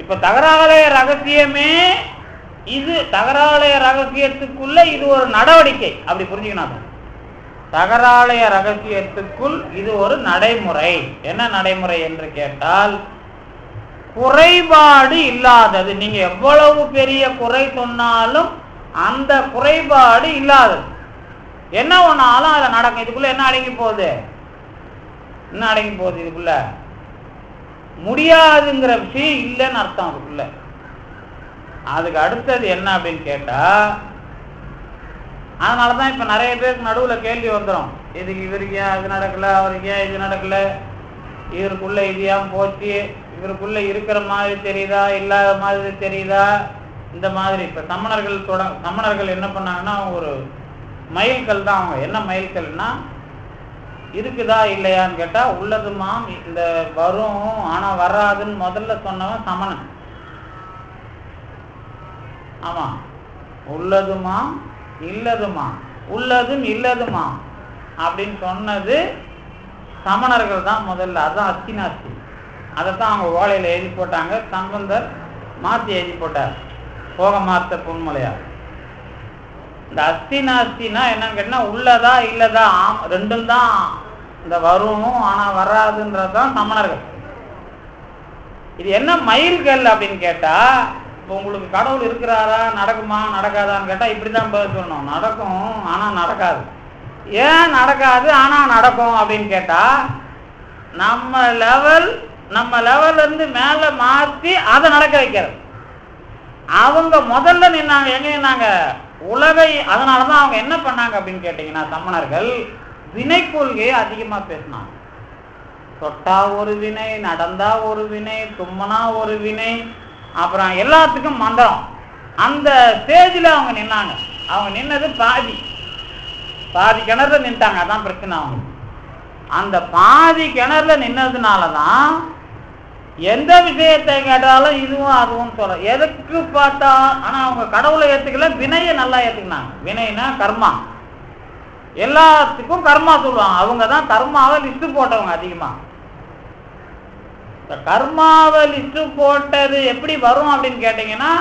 இப்ப தகராலய ரகசியமே இது, தகராலய ரகசியத்துக்குள்ள இது ஒரு நடவடிக்கை, அப்படி புரிஞ்சுக்கணும். தகராலய ரகசியத்துக்குள் இது ஒரு நடைமுறை. என்ன நடைமுறை என்று கேட்டால், குறைபாடு இல்லாதது. நீங்க எவ்வளவு பெரிய குறை சொன்னாலும் அந்த குறைபாடு இல்லாதது. என்ன ஒன்னாலும் அதை நடக்கும். இதுக்குள்ள என்ன அடங்கி போகுது, என்ன அடங்கி போகுது, இதுக்குள்ள முடியாதுங்கிற விஷயம் இல்லைன்னு அர்த்தம். அதுக்குள்ள அதுக்கு அடுத்தது என்ன அப்படின்னு கேட்டா, அதனாலதான் இப்ப நிறைய பேருக்கு நடுவுல கேள்வி வந்துடும், இதுக்கு இவருக்கு ஏன் அது நடக்கல, அவருக்கு ஏன் இது நடக்கல, இவருக்குள்ள இது ஏன் போச்சு, இவருக்குள்ள இருக்கிற மாதிரி தெரியுதா இல்லாத மாதிரி தெரியுதா, இந்த மாதிரி. இப்ப சமணர்கள் என்ன பண்ணாங்கன்னா, ஒரு மைல்கல் தான். அவங்க என்ன மைல்கல்னா, இருக்குதா இல்லையான்னு கேட்டா, உள்ளதுமாம் இந்த வரும் ஆனா வராதுன்னு முதல்ல சொன்னவன் சமணன். ஆமா, உள்ளதுமா இல்லதுமா, உள்ளதும் இல்லதுமா அப்படின்னு சொன்னது சமணர்கள் தான் முதல்ல. அதுதான் அஸ்தினாஸ்தி. அதைத்தான் அவங்க ஓலையில எழுதி போட்டாங்க. சம்பந்தர் மாத்தி எழுதி போட்டார், போக மாத்த பொன்மலையார். இந்த அஸ்தினாஸ்தினா என்னன்னு கேட்டா, உள்ளதா இல்லதா, ரெண்டும் தான் இந்த வரும் ஆனா வராதுன்றதுதான் சமணர்கள். இது என்ன மைல்கல் அப்படின்னு கேட்டா, இப்போ உங்களுக்கு கடவுள் இருக்கிறாரா, நடக்குமா நடக்காதான்னு கேட்டா இப்படிதான் பதில் சொல்லணும். நடக்கும் ஆனா நடக்காது. ஏன் நடக்காது ஆனா நடக்கும் அப்படின்னு கேட்டா, நம்ம லெவல்ல இருந்து மேல மாற்றி அதை நடக்க வைக்கிறது. அவங்க முதல்ல நின்னாங்க, எங்க நின்னாங்க, உலகை. அதனாலதான் அவங்க என்ன பண்ணாங்க அப்படின்னு கேட்டீங்கன்னா, சமணர்கள் வினை கொள்கையை அதிகமா பேசினாங்க. தொட்டா ஒரு வினை, நடந்தா ஒரு வினை, தும்மனா ஒரு வினை, அப்புறம் எல்லாத்துக்கும் மந்திரம். அந்த ஸ்டேஜில் அவங்க நின்னாங்க. அவங்க நின்னது பாதி கிணறுல நின்ட்டாங்க. அதான் பிரச்சனை. அவங்க அந்த பாதி கிணறுல நின்னதுனாலதான் எந்த விஷயத்தை கேட்டாலும் இதுவும் அதுவும் சொல்ல, எதுக்கு பார்த்தா. ஆனா அவங்க கடவுளை ஏத்துக்கல, வினையை நல்லா ஏத்துக்கினாங்க. வினைனா கர்மா, எல்லாத்துக்கும் கர்மா சொல்லுவாங்க. அவங்க தான் கர்மாவை லிஸ்ட் போட்டவங்க அதிகமா. கர்மாவை லிஸ்ட் போட்டது எப்படி வரும் அப்படின்னு கேட்டீங்கன்னா,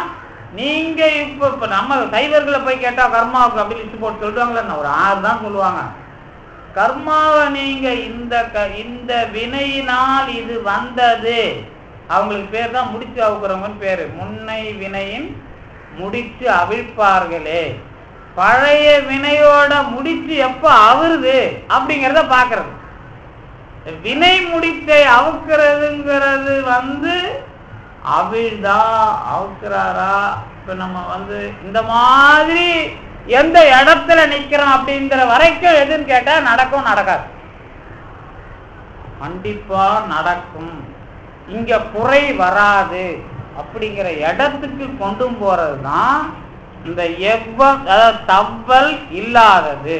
நீங்க இப்ப நம்ம சைவர்களை போய் கேட்டா கர்மாவுக்கு அப்படி லிஸ்ட் போட்டு சொல்லுவாங்களே, ஒரு 6 தான் சொல்லுவாங்க. கர்மாவை நீங்க இந்த வினையினால் இது வந்தது, அவங்களுக்கு பேர் தான் முடிச்சு அவுக்கிறவங்கன்னு பேரு. முன்னை வினையின் முடிச்சு அவிழ்ப்பார்களே. பழைய வினையோட முடிச்சு எப்ப அவுறுது அப்படிங்கிறத பாக்குறது. வினை முடிச்சை அவுக்கிறதுங்கிறது அவிழ்தா அவுக்கிறாரா. இப்ப நம்ம இந்த மாதிரி எந்த இடத்துல நிக்கிறோம் அப்படிங்கிற வரைக்கும் எதுன்னு கேட்டா நடக்கும் நடக்காது. கண்டிப்பா நடக்கும், இங்க குறை வராது அப்படிங்கிற இடத்துக்கு கொண்டு போறதுதான் இந்த தவல் இல்லாதது.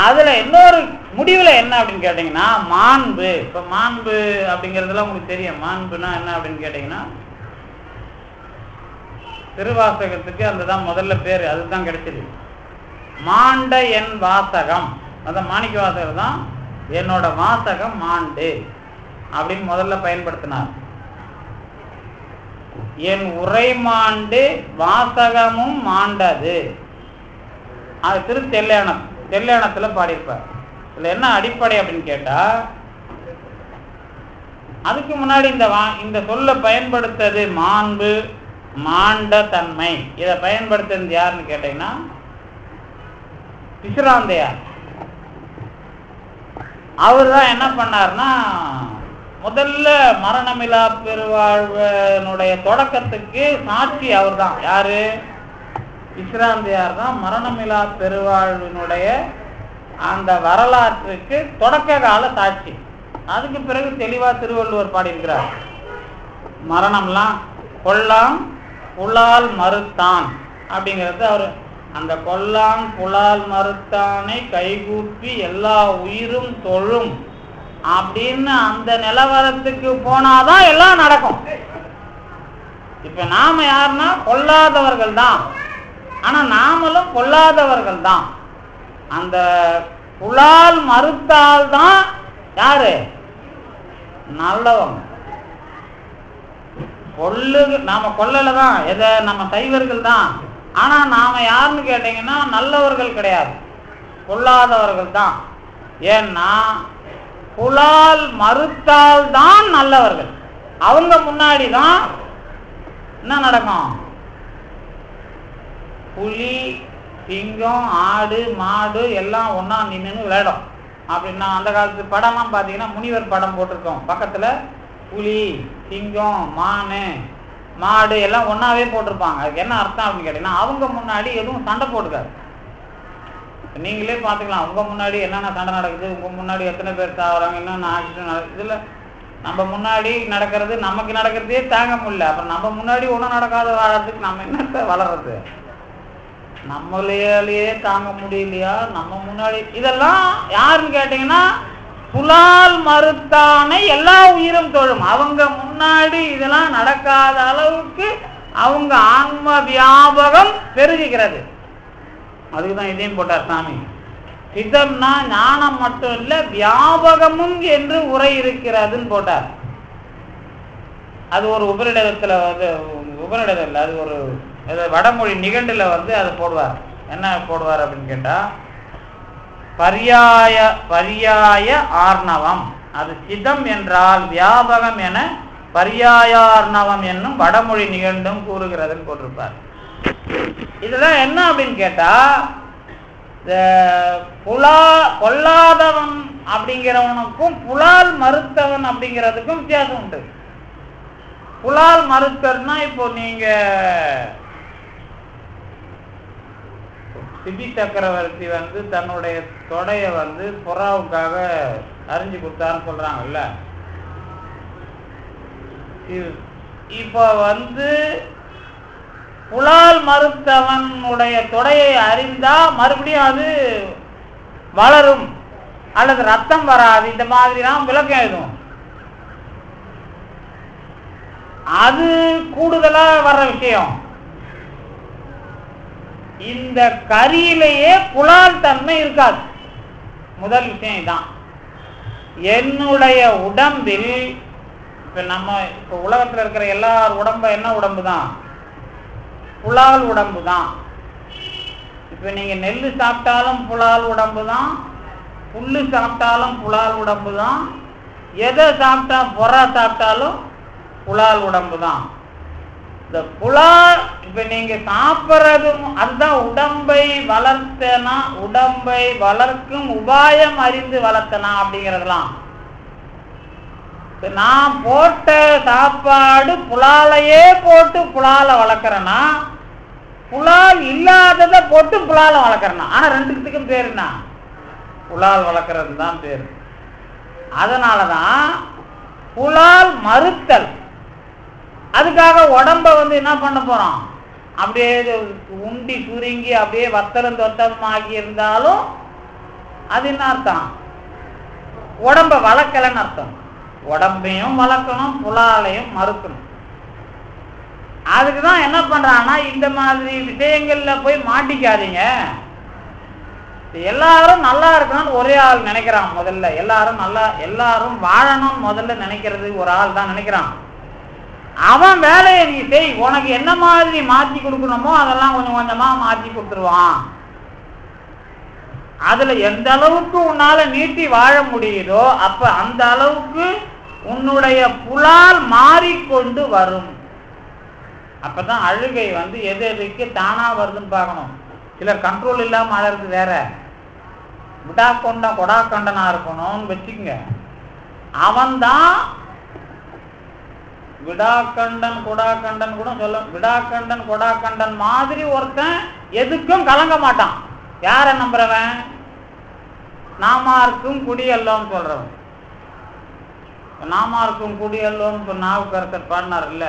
அதுல இன்னொரு முடிவுல என்ன அப்படின்னு கேட்டீங்கன்னா, மாண்பு. இப்ப மாண்பு அப்படிங்கறதுல உங்களுக்கு தெரியும். மாண்புனா என்ன அப்படின்னு கேட்டீங்கன்னா, திருவாசகத்துக்கு அதுதான் முதல்ல பேரு, அதுதான் கிடைச்சது. மாண்ட என் வாசகம், அதான் மாணிக்க வாசகர் தான் என்னோட வாசகம் மாண்டு. அப்படின்னு முதல்ல பயன்படுத்தினார். என் உரை மாண்டு வாசகமும் மாண்டது. அது தெல்லேணத்துல பாடியிருப்பார். இதுல என்ன அடிப்படை அப்படின்னு கேட்டா, அதுக்கு முன்னாடி இந்த சொல்ல பயன்படுத்தது மாண்பு, மாண்ட தன்மை. இதை பயன்படுத்துறது யாருன்னு கேட்டீங்கன்னா பிசிராந்தையார். அவர் தான் என்ன பண்ணார்னா, முதல்ல மரணமிலா பெருவாழ்வனுடைய தொடக்கத்துக்கு சாட்சி அவர் தான். யாரு? பிசிராந்தையார் தான் மரணமிலா பெருவாழ்வினுடைய அந்த வரலாற்றுக்கு தொடக்க கால சாட்சி. அதுக்கு பிறகு தெளிவா திருவள்ளுவர் பாடியிருக்கிறார். மரணம்லாம் கொல்லாம் புலால் மறுத்தான் அப்படிங்கிறது அவர். அந்த கொல்லான் புலால் மறுத்தானை கைகூப்பி எல்லா உயிரும் தொழும் அப்படின்னு அந்த நிலவரத்துக்கு போனாதான் எல்லாம் நடக்கும். இப்ப நாம யாருன்னா கொல்லாதவர்கள் தான். ஆனா நாமளும் கொல்லாதவர்கள் தான். அந்த புலால் மறுத்தால்தான் யாரு நல்லவங்க. நாம கொல்லல தான், எதை நம்ம சைவர்கள் தான். ஆனா நாம யாருன்னு கேட்டீங்கன்னா நல்லவர்கள் கிடையாது, கொல்லாதவர்கள் தான். ஏன்னா புலால் மறுத்தால் தான் நல்லவர்கள். அவங்க முன்னாடி தான் என்ன நடக்கும்? புலி, சிங்கம், ஆடு, மாடு எல்லாம் ஒன்னா நின்று விளையாடும். அப்படின்னா அந்த காலத்து படம்லாம் பார்த்தீங்கன்னா முனிவர் படம் போட்டிருக்கோம். பக்கத்துல புலி, சிங்கம், மானு, மாடு எல்லாம் ஒன்னாவே போட்டிருப்பாங்க. அதுக்கு என்ன அர்த்தம் அப்படின்னு கேட்டீங்கன்னா, அவங்க முன்னாடி எதுவும் சண்டை போட்டுக்காது. நீங்களே பார்த்துக்கலாம், உங்க முன்னாடி என்னென்ன சண்டை நடக்குது, உங்க முன்னாடி எத்தனை பேர் சாகுறாங்க, என்னென்ன ஆக்சிடென்ட் நடக்குது. இதுல நம்ம முன்னாடி நடக்கிறது நமக்கு நடக்கிறதே தாங்க முடியல. அப்புறம் நம்ம முன்னாடி ஒன்றும் நடக்காத வாழறதுக்கு நம்ம என்னத்தை வளர்றது? நம்மளையே தாங்க முடியலையா நம்ம முன்னாடி? இதெல்லாம் யாருன்னு கேட்டீங்கன்னா புலால் மறுத்தானை எல்லா உயிரும் தொழும். அவங்க முன்னாடி இதெல்லாம் நடக்காத அளவுக்கு அவங்க ஆன்ம வியாபகம் பெருகுகிறது. அதுக்குதான் இதையும் போட்டார் சாமி. சிதம்னா ஞானம் மட்டும் இல்ல, வியாபகமும் என்று உரை இருக்கிறதுன்னு போட்டார். அது ஒரு உபரிடத்துல வந்து, உபரிடத்தில் இல்லை, அது ஒரு வடமொழி நிகண்டுல வந்து அதை போடுவார். என்ன போடுவார் அப்படின்னு கேட்டா, பரியாய ஆர்ணவம். அது சிதம் என்றால் வியாபகம் என பரியாயார்ணவம் என்னும் வடமொழி நிகண்டும் கூறுகிறதுன்னு போட்டிருப்பார். இதெல்லாம் என்ன அப்படின்னு கேட்டா, கொல்லாதவன் அப்படிங்கிறவனுக்கும் புலால் மறுத்தவன் அப்படிங்கிறதுக்கும் வித்தியாசம் உண்டு. புலால் மறுத்தர்னா, இப்போ நீங்க சிபி சக்கரவர்த்தி வந்து தன்னுடைய தொடைய வந்து புறாவுக்காக அறிஞ்சு கொடுத்தான்னு சொல்றாங்கல்ல. இப்ப வந்து புலால் மறுத்தவனுடைய தொடையை அறிந்தா மறுபடியும் அது வளரும் அல்லது ரத்தம் வராது, இந்த மாதிரிலாம் விளக்கம் எதுவும் அது கூடுதலா வர்ற விஷயம். இந்த கரியிலேயே புலால் தன்மை இருக்காது. முதல் விஷயம் இதுதான். என்னுடைய உடம்பில் இப்ப உலகத்துல இருக்கிற எல்லார் உடம்பு என்ன உடம்பு தான்? புலால் உடம்பு தான். இப்ப நீங்க நெல்லு சாப்பிட்டாலும் புலால் உடம்பு தான், புல்லு சாப்பிட்டாலும் புலால் உடம்பு தான், எதை சாப்பிட்டா பொறா சாப்பிட்டாலும் புலால் உடம்பு தான். இந்த புலால் இப்ப நீங்க சாப்பிட்றது அதுதான் உடம்பை வளர்த்தனா, உடம்பை வளர்க்கும் உபாயம் அறிந்து வளர்த்தனா அப்படிங்கிறதுலாம். நான் போட்ட சாப்பாடு புலாலையே போட்டு புலாலை வளர்க்கறேன்னா, புலால் இல்லாததை போட்டு புலாலை வளர்க்கறேன்னா, ஆனா ரெண்டுத்துக்கும் பேர் என்ன? புலால் வளர்க்கறது தான் பேரு. அதனாலதான் புலால் மறுத்தல். அதுக்காக உடம்ப வந்து என்ன பண்ண போறோம்? அப்படியே உண்டி சுருங்கி அப்படியே வத்தலும் தொத்தமாகி இருந்தாலும் அது என்ன அர்த்தம்? உடம்ப வளர்க்கலன்னு அர்த்தம். உடம்பையும் வளர்க்கணும், புலாலையும் மறுக்கணும். அதுக்குதான் என்ன பண்றாங்கன்னா, இந்த மாதிரி விஷயங்கள்ல போய் மாட்டிக்காதீங்க. எல்லாரும் நல்லா இருக்கணும்னு ஒரே ஆள் நினைக்கிறான். முதல்ல எல்லாரும் வாழணும் முதல்ல நினைக்கிறது ஒரு ஆள் தான் நினைக்கிறான். அவன் வேலையை நீ செய், உனக்கு என்ன மாதிரி மாற்றி கொடுக்கணுமோ அதெல்லாம் கொஞ்சம் கொஞ்சமா மாற்றி கொடுத்துருவான். அதுல எந்த அளவுக்கு உன்னால நீட்டி வாழ முடியுதோ அப்ப அந்த அளவுக்கு உன்னுடைய புலால் மாறிக்கொண்டு வரும். அப்பதான் அழுகை எது எதுக்கு தானா வருதுன்னு பார்க்கணும். சிலர் கண்ட்ரோல் இல்லாம அழகு வேற, விடாக்கொண்டன் கொடாக்கண்டனா இருக்கணும்னு வச்சுக்கங்க. அவன்தான் விடாக்கண்டன் கொடாக்கண்டன் கூட சொல்ல, விடாக்கண்டன் கொடாக்கண்டன் மாதிரி ஒருத்தன் எதுக்கும் கலங்க மாட்டான். யார நம்புறவன்? நாமார்க்கும் குடியல்லோன்னு சொல்றவன். நாமார்க்கும் குடியல்லோன்னு நாவுக்கரசர் பாடினார் இல்ல,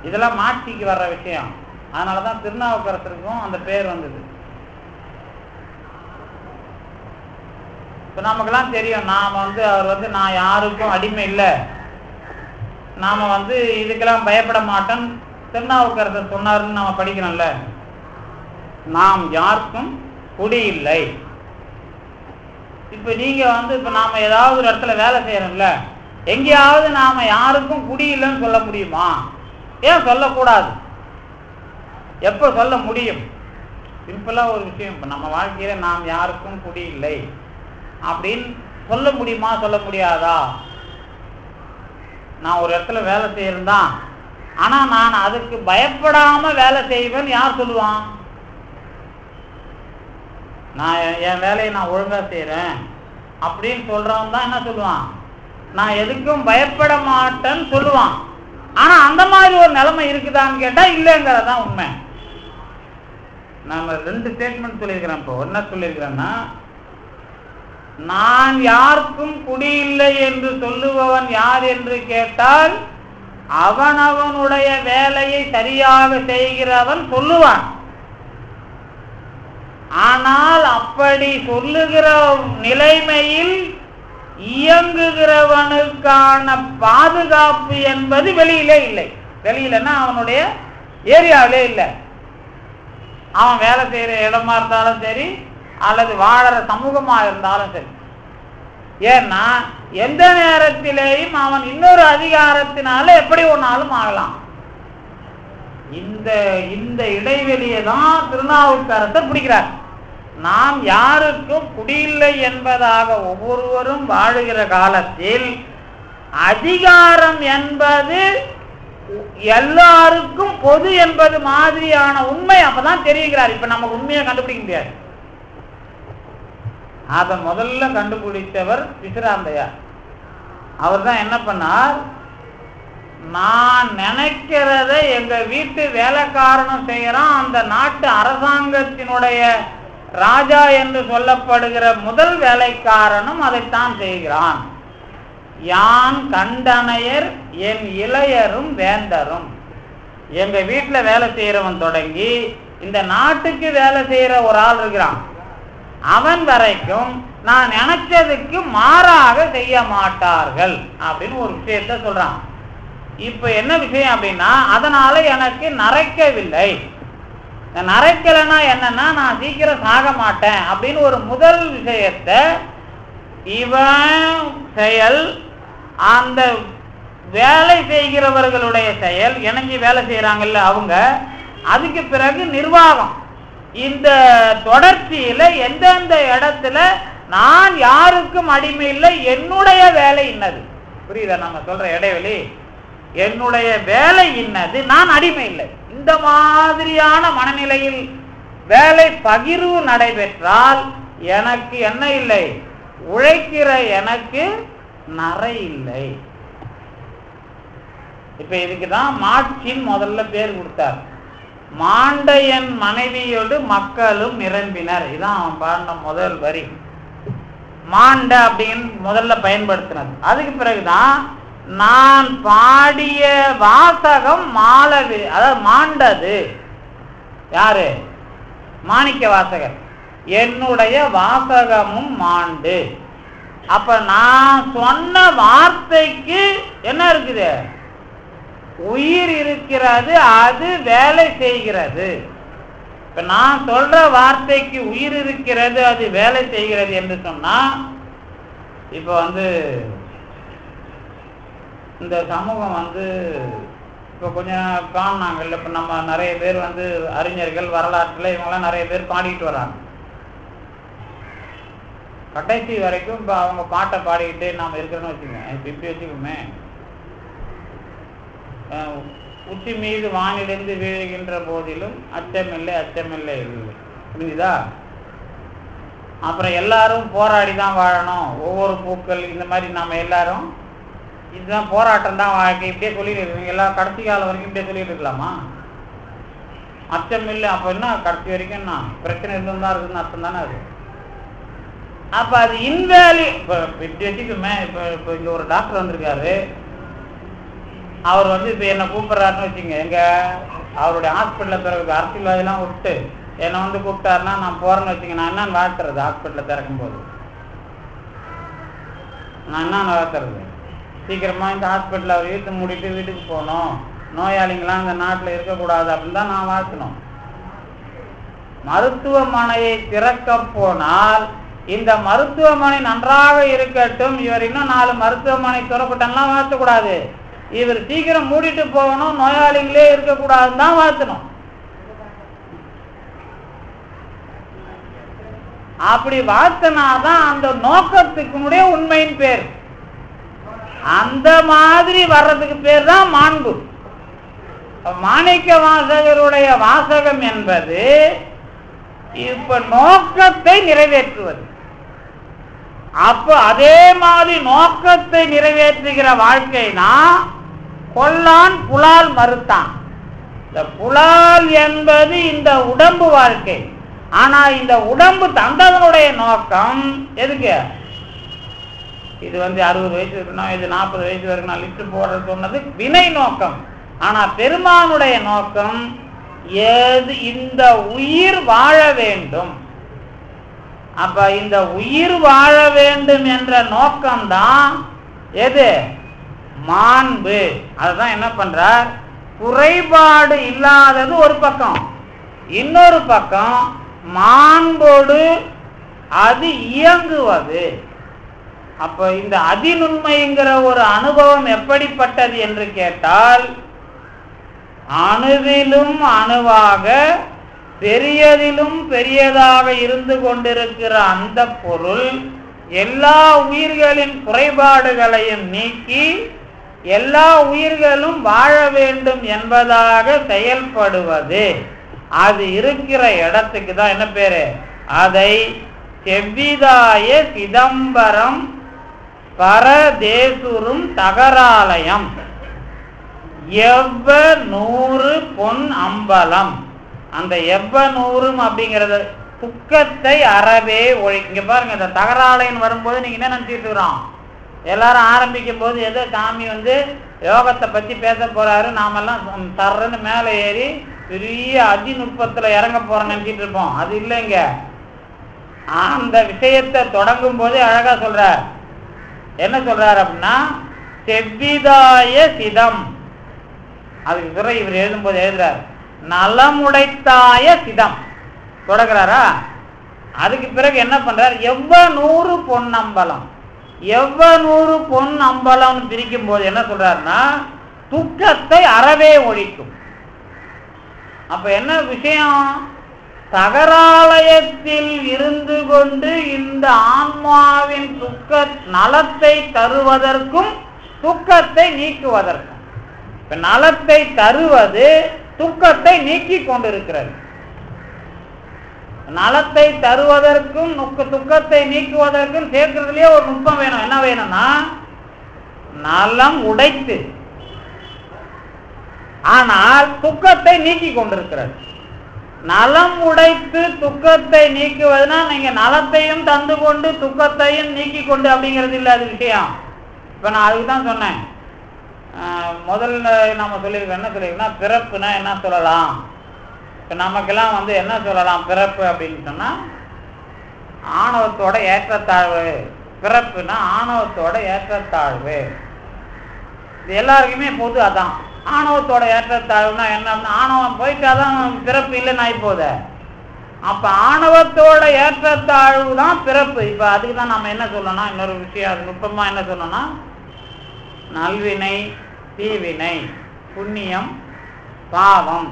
இதெல்லாம் மாட்சிக்கு வர்ற விஷயம். அதனாலதான் திருநாவுக்கரசருக்கும் அந்த பேர் வந்தது. இப்ப நமக்கெல்லாம் தெரியும், நாம அவர் நான் யாருக்கும் அடிமை இல்லை, நாம இதுக்கெல்லாம் பயப்பட மாட்டோம் திருநாவுக்கரசர் சொன்னாருன்னு நாம படிக்கிறோம்ல. நாம் யாருக்கும் குடி இல்லை. இப்ப நீங்க இப்ப நாம ஏதாவது ஒரு இடத்துல வேலை செய்யறோம்ல, எங்கேயாவது நாம யாருக்கும் குடி இல்லைன்னு சொல்ல முடியுமா? ஏன் சொல்லக்கூடாது? எப்ப சொல்ல முடியும்? சிம்பிளா ஒரு விஷயம், இப்ப நம்ம வாழ்க்கையில நாம் யாருக்கும் குடி இல்லை அப்படின்னு சொல்ல முடியுமா? சொல்ல முடியாதா? நான் ஒரு இடத்துல வேலை செய்யறேன், ஆனா நான் அதுக்கு பயப்படாம வேலை செய்வேன் யார் சொல்லுவான்? நான் என் வேலையை நான் ஒழுங்கா செய்யறேன் அப்படின்னு சொல்றவன் தான் என்ன சொல்லுவான்? நான் எதுக்கும் பயப்பட மாட்டேன்னு சொல்லுவான். ஆனா அந்த மாதிரி ஒரு நிலைமை இருக்குதான்னு கேட்டா இல்லைங்கிறதான் உண்மை. நாம 2 ஸ்டேட்மெண்ட் சொல்லியிருக்கிறேன். இப்போ என்ன சொல்லியிருக்கிறேன்னா, நான் யாருக்கும் குடியில்லை என்று சொல்லுபவன் யார் என்று கேட்டால் அவனவனுடைய வேலையை சரியாக செய்கிறவன் சொல்லுவான். ஆனால் அப்படி சொல்லுகிற நிலைமையில் இயங்குகிறவனுக்கான பாதுகாப்பு என்பது வெளியிலே இல்லை. வெளியிலன்னா அவனுடைய ஏரியாவிலே இல்லை. அவன் வேலை செய்யற இடமா இருந்தாலும் சரி, அல்லது வாழற சமூகமா இருந்தாலும் சரி. ஏன்னா எந்த நேரத்திலேயும் அவன் இன்னொரு அதிகாரத்தினால எப்படி ஒன்னாலும் ஆகலாம். இந்த இடைவெளியை தான் திருநாவுக்கரசர் பிடிக்கிறார். நாம் யாருக்கும் குடியில்லை என்பதாக ஒவ்வொருவரும் வாழுகிற காலத்தில் அதிகாரம் என்பது எல்லாருக்கும் பொது என்பது மாதிரியான உண்மை அப்பதான் தெரியுகிறார். இப்ப நமக்கு உண்மையை கண்டுபிடிக்க முடியாது. அதை முதல்ல கண்டுபிடித்தவர் பிசிராந்தையார். அவர் தான் என்ன பண்ணார், நான் நினைக்கிறத எங்க வீட்டு வேலைக்காரனும் செய்யறான், அந்த நாட்டு அரசாங்கத்தினுடைய ராஜா என்று சொல்லப்படுகிற முதல் வேலைக்காரனும் அதைத்தான் செய்கிறான். யான் கண்டனையர் என் இளையரும் வேந்தரும். எங்க வீட்டுல வேலை செய்யறவன் தொடங்கி இந்த நாட்டுக்கு வேலை செய்யற ஒரு ஆள் இருக்கிறான், அவன் வரைக்கும் நான் நினைச்சதுக்கு மாறாக செய்ய மாட்டார்கள் அப்படின்னு ஒரு விஷயத்த சொல்றான். இப்ப என்ன விஷயம் அப்படின்னா, அதனால எனக்கு நரைக்கவில்லை. நரைக்கலைன்னா என்னன்னா, நான் சீக்கிரம் சாக மாட்டேன் அப்படின்னு ஒரு முதல் விஷயத்த இவன் செயல், அந்த வேலை செய்கிறவர்களுடைய செயல், இணைஞ்சி வேலை செய்யறாங்கல்ல அவங்க, அதுக்கு பிறகு நிர்வாகம், இந்த தொடர்ச்சியில எந்தெந்த இடத்துல நான் யாருக்கும் அடிமை இல்லை, என்னுடைய வேலை இன்னது. புரியுதா நம்ம சொல்ற இடைவெளி? என்னுடைய வேலை இன்னது, நான் அடிமை இல்லை. இந்த மாதிரியான மனநிலையில் வேலை பகிர்வு நடைபெற்றால் எனக்கு என்ன இல்லை, உழைக்கிற எனக்கு நரை இல்லை. இப்ப இதுக்குதான் மாட்சின்னு முதல்ல பேர் கொடுத்தார். மாண்டையன் மனைவியோடு மக்களும் நிரம்பினர். இதான் அவன் பாடின முதல் வரி. மாண்ட அப்படின்னு முதல்ல பயன்படுத்தினது. அதுக்கு பிறகுதான் நான் பாடிய வாசகம் மாளவி, அதாவது மாண்டது யாரு? மாணிக்க வாசகர். என்னுடைய வாசகமும் மாண்டு. அப்ப நான் சொன்ன வார்த்தைக்கு என்ன இருக்குது? உயிர் இருக்கிறது, அது வேலை செய்கிறது. இப்ப நான் சொல்ற வார்த்தைக்கு உயிர் இருக்கிறது, அது வேலை செய்கிறது என்று சொன்னா, இப்போ இந்த சமூகம் இப்போ கொஞ்சம் காணாங்கல்ல, இப்போ நம்ம நிறைய பேர் அறிஞர்கள் வரலாற்றில் இவங்கெல்லாம் நிறைய பேர் பாடிட்டு வராங்க. கடைசி வரைக்கும் இப்போ அவங்க பாட்டை பாடிக்கிட்டே நாம் இருக்கிறோன்னு வச்சுக்கோங்க. இப்போ இப்படி வச்சுக்கோமே, உச்சி மீது வானிலிருந்து வீழுகின்ற போதிலும் அச்சமில்லை அச்சமில்லை இல்லை, புரிஞ்சுதா? அப்புறம் எல்லாரும் போராடி தான் வாழணும், ஒவ்வொரு பூக்கள் இந்த மாதிரி நம்ம எல்லாரும் இதுதான் போராட்டம் தான் வாழ்க்கை, இப்படியே சொல்லிட்டு இருக்கீங்க. எல்லாம் கடைசி காலம் வரைக்கும் இப்படியே சொல்லிட்டு இருக்கலாமா? அச்சம் இல்லை அப்போ என்ன, கடைசி வரைக்கும் என்ன பிரச்சனை இருந்தும் தான் இருக்குதுன்னு அர்த்தம் தானே அது. அப்போ அது இன்வேல்யூ. இப்போ இப்படி வச்சுக்குமே, இப்போ இங்கே ஒரு டாக்டர் வந்திருக்காரு, அவர் இப்போ என்னை கூப்பிட்றாருன்னு வச்சுங்க, அவருடைய ஹாஸ்பிட்டலில் பிறகு அரசியல்வாதிலாம் விட்டு என்னை கூப்பிட்டாருன்னா நான் போகிறேன்னு வச்சுங்க, நான் என்னன்னு வாழ்த்துறது? ஹாஸ்பிட்டலில் திறக்கும் போது நான் என்னன்னு வாழ்த்துறது? சீக்கிரமாக இந்த ஹாஸ்பிட்டலில் அவர் இழுத்து மூடிட்டு வீட்டுக்கு போகணும், நோயாளிங்களாம் இந்த நாட்டில் இருக்கக்கூடாது அப்படின்னு தான் நான் வாழ்த்தணும். மருத்துவமனையை திறக்க போனால் இந்த மருத்துவமனை நன்றாக இருக்கட்டும், இவர் இன்னும் 4 மருத்துவமனை திறக்கட்டெல்லாம் வாழ்த்தக்கூடாது, இவர் சீக்கிரம் மூடிட்டு போகணும், நோயாளிகளே இருக்கக்கூடாதுன்னு தான் வாழ்த்தணும். அப்படி வாழ்த்தினாதான் அந்த நோக்கத்துக்குடைய உண்மையின் பேர். அந்த மாதிரி வர்றதுக்கு பேர் தான் மாண்பு. மாணிக்க வாசகருடைய வாசகம் என்பது இப்ப நோக்கத்தை நிறைவேற்றுவது. அப்ப அதே மாதிரி நோக்கத்தை நிறைவேற்றுகிற வாழ்க்கைனா கொல்லான் புலால் மறுத்தான். இந்த புலால் என்பது இந்த உடம்பு வாழ்க்கை. ஆனா இந்த உடம்பு தந்ததனுடைய நோக்கம் எதுக்கு? இது 60 வயசு இருக்கணும், இது 40 வயசு வரைக்கும் நான் லிஸ்ட் போடுறது சொன்னது வினை நோக்கம். ஆனா பெருமானுடைய நோக்கம் எது? இந்த உயிர் வாழ வேண்டும். அப்ப இந்த உயிர் வாழ வேண்டும் என்ற நோக்கம்தான் எது? மாண்பு. அதுதான் என்ன பண்றார்? குறைபாடு இல்லாதது ஒரு பக்கம், இன்னொரு பக்கம் மாண்போடு அது இயங்குவது. அப்ப இந்த அதிநுண்மைங்கிற ஒரு அனுபவம் எப்படிப்பட்டது என்று கேட்டால், அணுவிலும் அணுவாக பெரியதிலும் பெரியதாக இருந்து கொண்டிருக்கிற அந்த பொருள் எல்லா உயிர்களின் குறைபாடுகளையும் நீக்கி எல்லா உயிர்களும் வாழ வேண்டும் என்பதாக செயல்படுவது. அது இருக்கிற இடத்துக்கு தான் என்ன பேரு? அதை செவ்விதாய சிதம்பரம் பரதேசுரும் தகராலயம் எவ்வ 100 பொன் அம்பலம். அந்த எவ்வ 100 அப்படிங்கிறது துக்கத்தை அறவே இங்க பாருங்க. இந்த தகராலயம் வரும்போது நீங்க என்ன நினைச்சிட்டு இருக்கிறோம்? எல்லாரும் ஆரம்பிக்கும் போது ஏதோ சாமி யோகத்தை பத்தி பேச போறாரு, நாமெல்லாம் தர்றன்னு மேலே ஏறி பெரிய அதிநுட்பத்துல இறங்க போறோம்னு நினைச்சிட்டு இருப்போம். அது இல்லைங்க. அந்த விஷயத்தை தொடங்கும் போதே அழகா சொல்றார். என்ன சொல்றாரு அப்படின்னா, செவ்விதாய சிதம். அதுக்கு பிறகு இவர் எழுதும் போது எழுதுறார், நலமுடைத்தாய சிதம் தொடங்குறாரா. அதுக்கு பிறகு என்ன பண்றார்? எவ்வ 100 பொன்னம்பலம். எவ்வ 100 பொன் அம்பலம் பிரிக்கும் போது என்ன சொல்றாருன்னா, துக்கத்தை அறவே ஒழிக்கும். அப்ப என்ன விஷயம்? தகராலயத்தில் இருந்து கொண்டு இந்த ஆன்மாவின் துக்க நலத்தை தருவதற்கும் துக்கத்தை நீக்குவதற்கும். இப்ப நலத்தை தருவது துக்கத்தை நீக்கி கொண்டிருக்கிறது. நலத்தை தருவதற்கும் துக்கத்தை நீக்குவதற்கும் சேர்க்கிறதுலயே ஒரு நுட்பம் வேணும். என்ன வேணும்னா, நலம் உடைத்து ஆனால் துக்கத்தை நீக்கி கொண்டிருக்கிறது. நலம் உடைத்து துக்கத்தை நீக்குவதுனா நீங்க நலத்தையும் தந்து கொண்டு துக்கத்தையும் நீக்கி கொண்டு அப்படிங்கிறது இல்லை அது விஷயம். இப்ப நான் அதுக்கு தான் சொன்னேன். முதல்ல நம்ம சொல்லியிருக்கோம். என்ன சொல்லியிருக்கோம்னா, பிறப்புனா என்ன சொல்லலாம்? இப்ப நமக்கெல்லாம் என்ன சொல்லலாம்? பிறப்பு அப்படின்னு சொன்னா ஆணவத்தோட ஏற்றத்தாழ்வு. பிறப்புனா ஆணவத்தோட ஏற்றத்தாழ்வு. இது எல்லாருக்குமே பொது. அதான் ஆணவத்தோட ஏற்றத்தாழ்வுனா என்ன? ஆணவம் போயிட்டாதான் பிறப்பு இல்லைன்னு ஆகி போகுது. அப்ப ஆணவத்தோட ஏற்றத்தாழ்வு தான் பிறப்பு. இப்ப அதுக்கு தான் நம்ம என்ன சொல்லணும், இன்னொரு விஷயம் அது நுட்பமா என்ன சொல்லணும்னா, நல்வினை தீவினை புண்ணியம் பாவம்.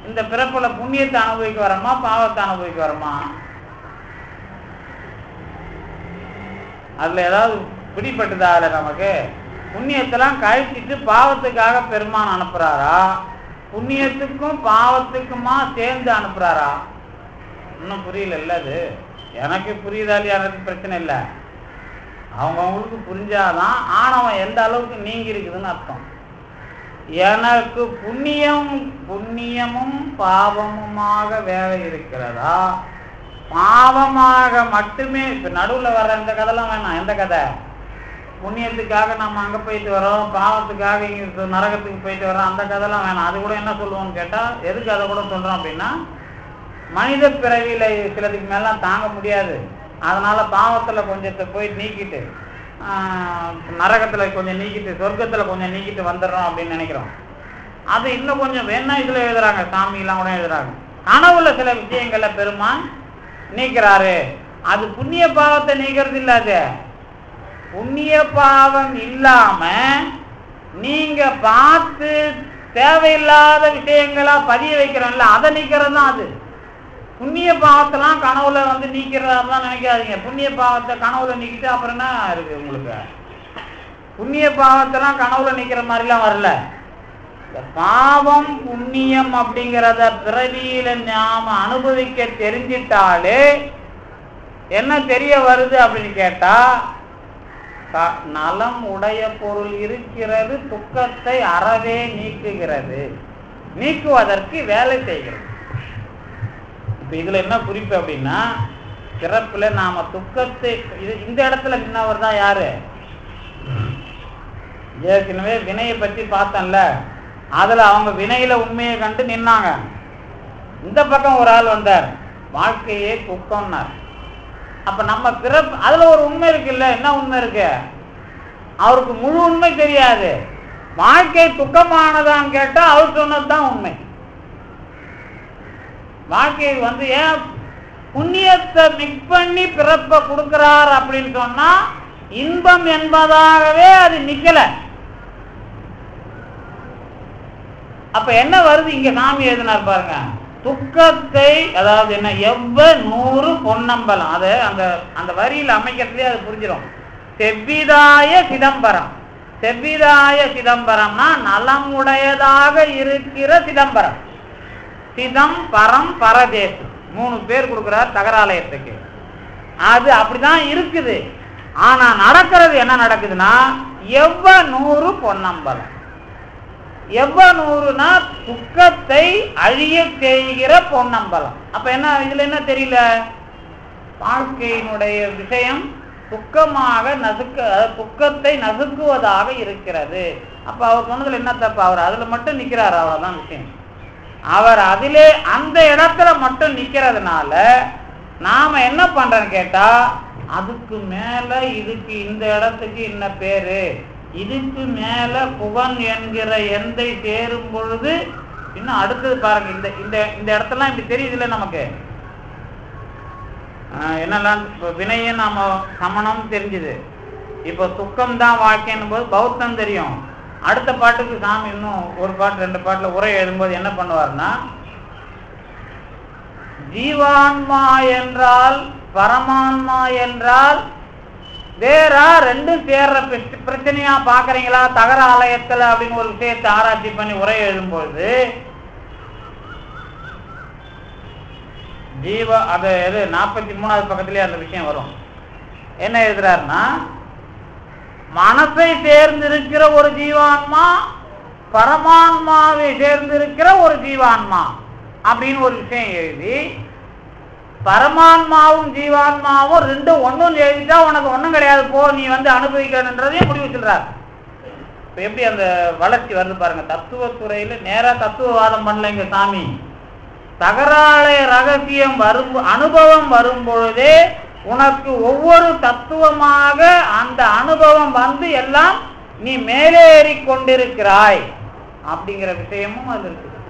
இந்த பிறப்புல புண்ணியத்தை அனுபவிக்க வரமா பாவத்தை அனுபவிக்க வரமா? அதுல ஏதாவது பிடிப்பட்டுதா? நமக்கு புண்ணியத்தெல்லாம் கழிச்சிட்டு பாவத்துக்காக பெருமான் அனுப்புறாரா, புண்ணியத்துக்கும் பாவத்துக்குமா சேர்ந்து அனுப்புறாரா? இன்னும் புரியல. அது எனக்கு புரியுதாலே எனக்கு பிரச்சனை இல்லை. அவங்கவுங்களுக்கு புரிஞ்சாதான் ஆணவம் எந்த அளவுக்கு நீங்கி இருக்குதுன்னு அர்த்தம். எனக்கு புண்ணியமும் பாவமுமாக வேலை இருக்கிறதா, பாவமாக மட்டுமே? இப்ப நடுவுல வர்ற இந்த கதைலாம் வேணாம். எந்த கதை? புண்ணியத்துக்காக நம்ம அங்க போயிட்டு வரோம், பாவத்துக்காக இங்க நரகத்துக்கு போயிட்டு வரோம், அந்த கதைலாம் வேணாம். அது கூட என்ன சொல்லுவோம்னு கேட்டா, எதுக்கு அதை கூட சொல்றோம் அப்படின்னா, மனித பிறவியில சிலதுக்கு மேலாம் தாங்க முடியாது, அதனால பாவத்துல கொஞ்சத்தை போய் நீக்கிட்டு நரகத்துல கொஞ்சம் நீக்கிட்டு சொர்க்கத்துல கொஞ்சம் நீக்கிட்டு வந்துடுறோம் அப்படின்னு நினைக்கிறோம். அது இன்னும் கொஞ்சம் வேணா இதுல எழுதுறாங்க, சாமியெல்லாம் கூட எழுதுறாங்க. கனவுல சில விஷயங்கள்ல பெருமான் நீக்கிறாரு. அது புண்ணிய பாவத்தை நீக்கிறது இல்ல. அது புண்ணிய பாவம் இல்லாம நீங்க பார்த்து தேவையில்லாத விஷயங்களா பதிய வைக்கிறோம்ல, அதை நீக்கிறது தான் அது. புண்ணிய பாவத்தெல்லாம் கனவுல வந்து நீக்கிறதா நினைக்காதீங்க. புண்ணிய பாவத்தை கனவுல நீக்கிட்டு அப்புறம் என்ன இருக்கு உங்களுக்கு? புண்ணிய பாவத்தெல்லாம் கனவுல நீக்கிற மாதிரிலாம் வரல. இந்த பாவம் புண்ணியம் அப்படிங்கிறத பிறவியில நாம அனுபவிக்க தெரிஞ்சிட்டாலே என்ன தெரிய வருது அப்படின்னு கேட்டா, நலம் உடைய பொருள் இருக்கிறது, துக்கத்தை அறவே நீக்குகிறது, நீக்குவதற்கு வேலை செய்கிறது. இப்ப இதுல என்ன குறிப்பு அப்படின்னா, பிறப்புல நாம துக்கத்தை இந்த இடத்துல நின்னவர் தான் யாரு? ஏற்கனவே வினையை பற்றி பார்த்தோம்ல, அதுல அவங்க வினையில உண்மையை கண்டு நின்னாங்க. இந்த பக்கம் ஒரு ஆள் வந்தார், வாழ்க்கையே துக்கம்னார். அப்ப நம்ம பிறப்பு அதுல ஒரு உண்மை இருக்குல்ல. என்ன உண்மை இருக்கு? அவருக்கு முழு உண்மை தெரியாது. வாழ்க்கை துக்கமானதான்னு கேட்டா அவர் சொன்னதுதான் உண்மை. வாழ்க்கை வந்து ஏன் புண்ணியத்தை மிக்ஸ் பண்ணி பிறப்ப கொடுக்கிறார் அப்படின்னு சொன்னா, இன்பம் என்பதாகவே அது நிக்கல. அப்ப என்ன வருது இங்க? சாமி எழுதினார் பாருங்க, துக்கத்தை, அதாவது என்ன, எவ்வ 100 பொன்னம்பலம். அது அந்த அந்த வரியில் அமைக்கிறதுலே அது புரிஞ்சிடும். செவ்விதாய சிதம்பரம். செவ்விதாய சிதம்பரம்னா நலமுடையதாக இருக்கிற சிதம்பரம். சிதம் பரம் பரதேசு 3 பேர் கொடுக்கிறார் தகராலயத்துக்கு. அது அப்படிதான் இருக்குது. ஆனா நடக்கிறது என்ன நடக்குதுன்னா, எவ்வ 100 பொன்னம்பலம். எவ்வ 100னா துக்கத்தை அழிய செய்கிற பொன்னம்பலம். அப்ப என்ன இதுல என்ன தெரியல? வாழ்க்கையினுடைய விஷயம் துக்கமாக துக்கத்தை நசுக்குவதாக இருக்கிறது. அப்ப அவர் சொன்னதுல என்ன தப்பு? அவர் அதுல மட்டும் நிக்கிறார், அவ்வளவுதான் விஷயம். அவர் அதிலே அந்த இடத்துல மட்டும் நிக்கிறதுனால நாம என்ன பண்றோன்னு கேட்டா, அதுக்கு மேல இதுக்கு இந்த இடத்துக்கு என்ன பேரு, இதுக்கு மேல புகன் என்கிற எந்தை சேரும் பொழுது இன்னும் அடுத்தது பாருங்க. இந்த இந்த இந்த இடத்தெல்லாம் இப்படி தெரியுதுல்ல நமக்கு. என்னெல்லாம் வினையை நாம சமணம் தெரிஞ்சுது. இப்போ துக்கம் தான் வாழ்க்கைன்னும் போது பௌத்தம் தெரியும். அடுத்த பாட்டுக்கு சாமி இன்னும் ஒரு பாட்டு 2 பாட்டுல உரை எழுதும்போது என்ன பண்ணுவார்னா, ஜீவான்மா என்றால் பரமான்மா என்றால் வேறா, ரெண்டும் சேர்ற பிரச்சனையா பாக்குறீங்களா தகர ஆலயத்துல அப்படின்னு ஒரு விஷயத்தை ஆராய்ச்சி பண்ணி உரை எழுதும்பொழுது, ஜீவ அது எது 43வது பக்கத்திலேயே அந்த விஷயம் வரும். என்ன எழுதுறாருன்னா, மனசை சேர்ந்திருக்கிற ஒரு ஜீவான்மா, பரமான்மாவை சேர்ந்திருக்கிற ஒரு ஜீவான்மா அப்படின்னு ஒரு விஷயம் எழுதி, பரமான்மாவும் ஜீவான்மாவும் ரெண்டும் ஒன்றும் எழுதிட்டா உனக்கு ஒன்றும் கிடையாது, போ நீ வந்து அனுபவிக்கிறன்றதையும் முடிவு சொல்றார். இப்போ எப்படி அந்த வளர்ச்சி வருது பாருங்க. தத்துவத்துறையில நேரா தத்துவவாதம் பண்ணலைங்க சாமி. தகராலய ரகசியம் அனுபவம் வரும் பொழுதே உனக்கு ஒவ்வொரு தத்துவமாக அந்த அனுபவம் வந்து எல்லாம் நீ மேலேறி கொண்டிருக்கிறாய் அப்படிங்கிற விஷயமும் அது இருக்குது.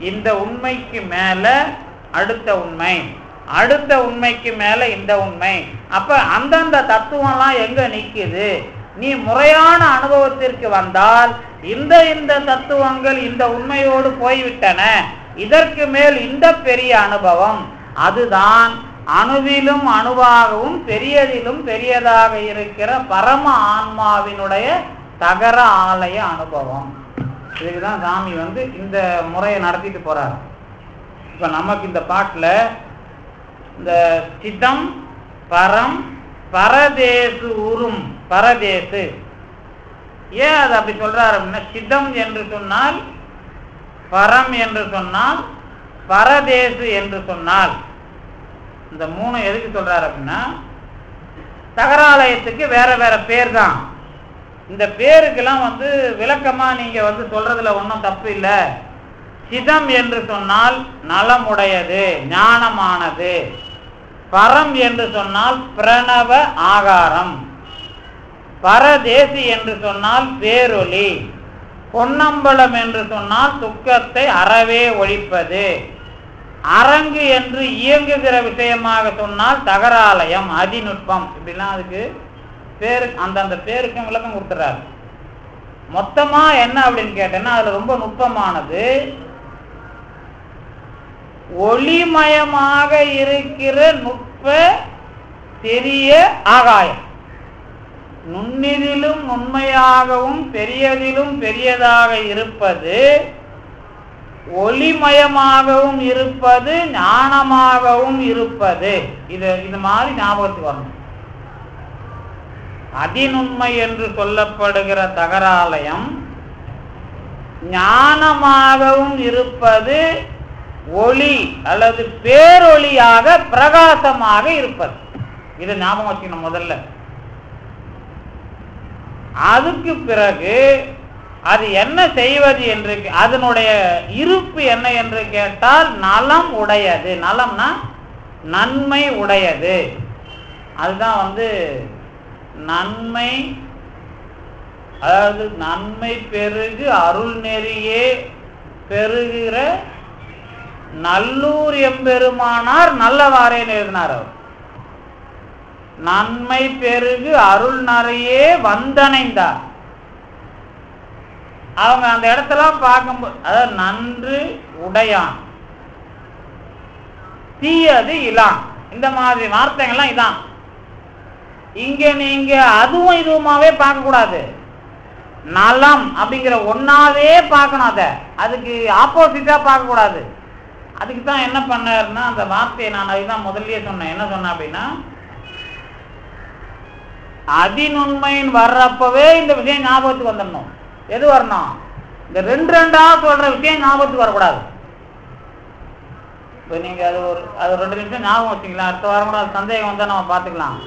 இந்த உண்மைக்கு மேல அடுத்த உண்மை, அடுத்த உண்மைக்கு மேல இந்த உண்மை. அப்ப அந்தந்த தத்துவம்லாம் எங்க நிக்குது? நீ முறையான அனுபவத்திற்கு வந்தால் இந்த தத்துவங்கள் இந்த உண்மையோடு போய்விட்டன, இதற்கு மேல் இந்த பெரிய அனுபவம், அதுதான் அணுவிலும் அணுவாகவும் பெரியதிலும் பெரியதாக இருக்கிற பரம ஆன்மாவினுடைய தகர ஆலய அனுபவம். இதுக்குதான் சாமி இந்த முறையை நடத்திட்டு போறார். இப்ப நமக்கு இந்த பாட்டுல இந்த சித்தம் பரம் பரதேசு உரும், பரதேசு ஏன் அது அப்படி சொல்றாரு அப்படின்னா, சித்தம் என்று சொன்னால் பரம் என்று சொன்னால் பரதேசு என்று சொன்னால், இந்த மூணு எதுக்கு சொல்றாரு அப்படின்னா, தகராலயத்துக்கு வேற வேற பேர் தான். இந்த பேருக்கெல்லாம் விளக்கமா நீங்க சொல்றதுல ஒன்றும் தப்பு இல்லை. சிதம் என்று சொன்னால் நலமுடையது, ஞானமானது. பரம் என்று சொன்னால் பிரணவ ஆகாரம். பரதேசி என்று சொன்னால் பேரொளி. பொன்னம்பலம் என்று சொன்னால் துக்கத்தை அறவே ஒழிப்பது. அரங்கு என்று இயங்குகிற விஷயமாக சொன்னால் தகராலயம், அதிநுட்பம். இப்படிலாம் அதுக்கு பேரு, அந்தந்த பேருக்கும் விளக்கம் கொடுத்துறாரு. மொத்தமா என்ன அப்படின்னு கேட்டேன்னா, அதுல ரொம்ப நுட்பமானது, ஒளிமயமாக இருக்கிற நுட்ப பெரிய ஆகாயம், நுண்ணிதிலும் நுண்மையாகவும் பெரியதிலும் பெரியதாக இருப்பது, ஒளிமயமாகவும் இருப்பது, ஞானமாகவும் இருப்பது. இது மாதிரி ஞாபகத்துக்கு வரணும். அதிநுண்மை என்று சொல்லப்படுகிற தகராலயம் ஞானமாகவும் இருப்பது, ஒளி அல்லது பேரொளியாக பிரகாசமாக இருப்பது. இதை ஞாபகம் வச்சுக்கணும் முதல்ல. அதுக்கு பிறகு அது என்ன செய்வது என்று, அதனுடைய இருப்பு என்ன என்று கேட்டால் நலம் உடையது. நலம்னா நன்மை உடையது. அதுதான் நன்மை, அதாவது நன்மை பெருகு அருள் நெறியே பெருகிற நல்லூர் எம்பெருமானார் நல்லவாறேன்னு எழுதினார் அவர். நன்மை பெருகு அருள் நிறையே வந்தணைந்தார். அவங்க அந்த இடத்தெல்லாம் பார்க்கும்போது, அதாவது நன்று உடையான், தீயது இலான், இந்த மாதிரி வார்த்தைகள்லாம் இதான். இங்க நீங்க அதுவும் இதுவுமாவே பார்க்க கூடாது. நலம் அப்படிங்கிற ஒன்னாவே பார்க்கணும். அதுக்கு ஆப்போசிட்டா பார்க்க கூடாது. அதுக்கு தான் என்ன பண்ணாருன்னா, அந்த வார்த்தையை நான் அதுதான் முதல்லயே சொன்னேன். என்ன சொன்னேன் அப்படின்னா, அதிநுண்மையின் வர்றப்பவே இந்த விஷயம் ஞாபகத்துக்கு வந்துடணும். எது வரணும்? இந்த ரெண்டா சொல்ற விஷயம் ஞாபகத்துக்கு வரக்கூடாது. இப்போ நீங்க அது 2 நிமிஷம் ஞாபகம் வச்சுக்கலாம். அடுத்த வாரம் கூட அது சந்தேகம் வந்தா நம்ம பார்த்துக்கலாம்.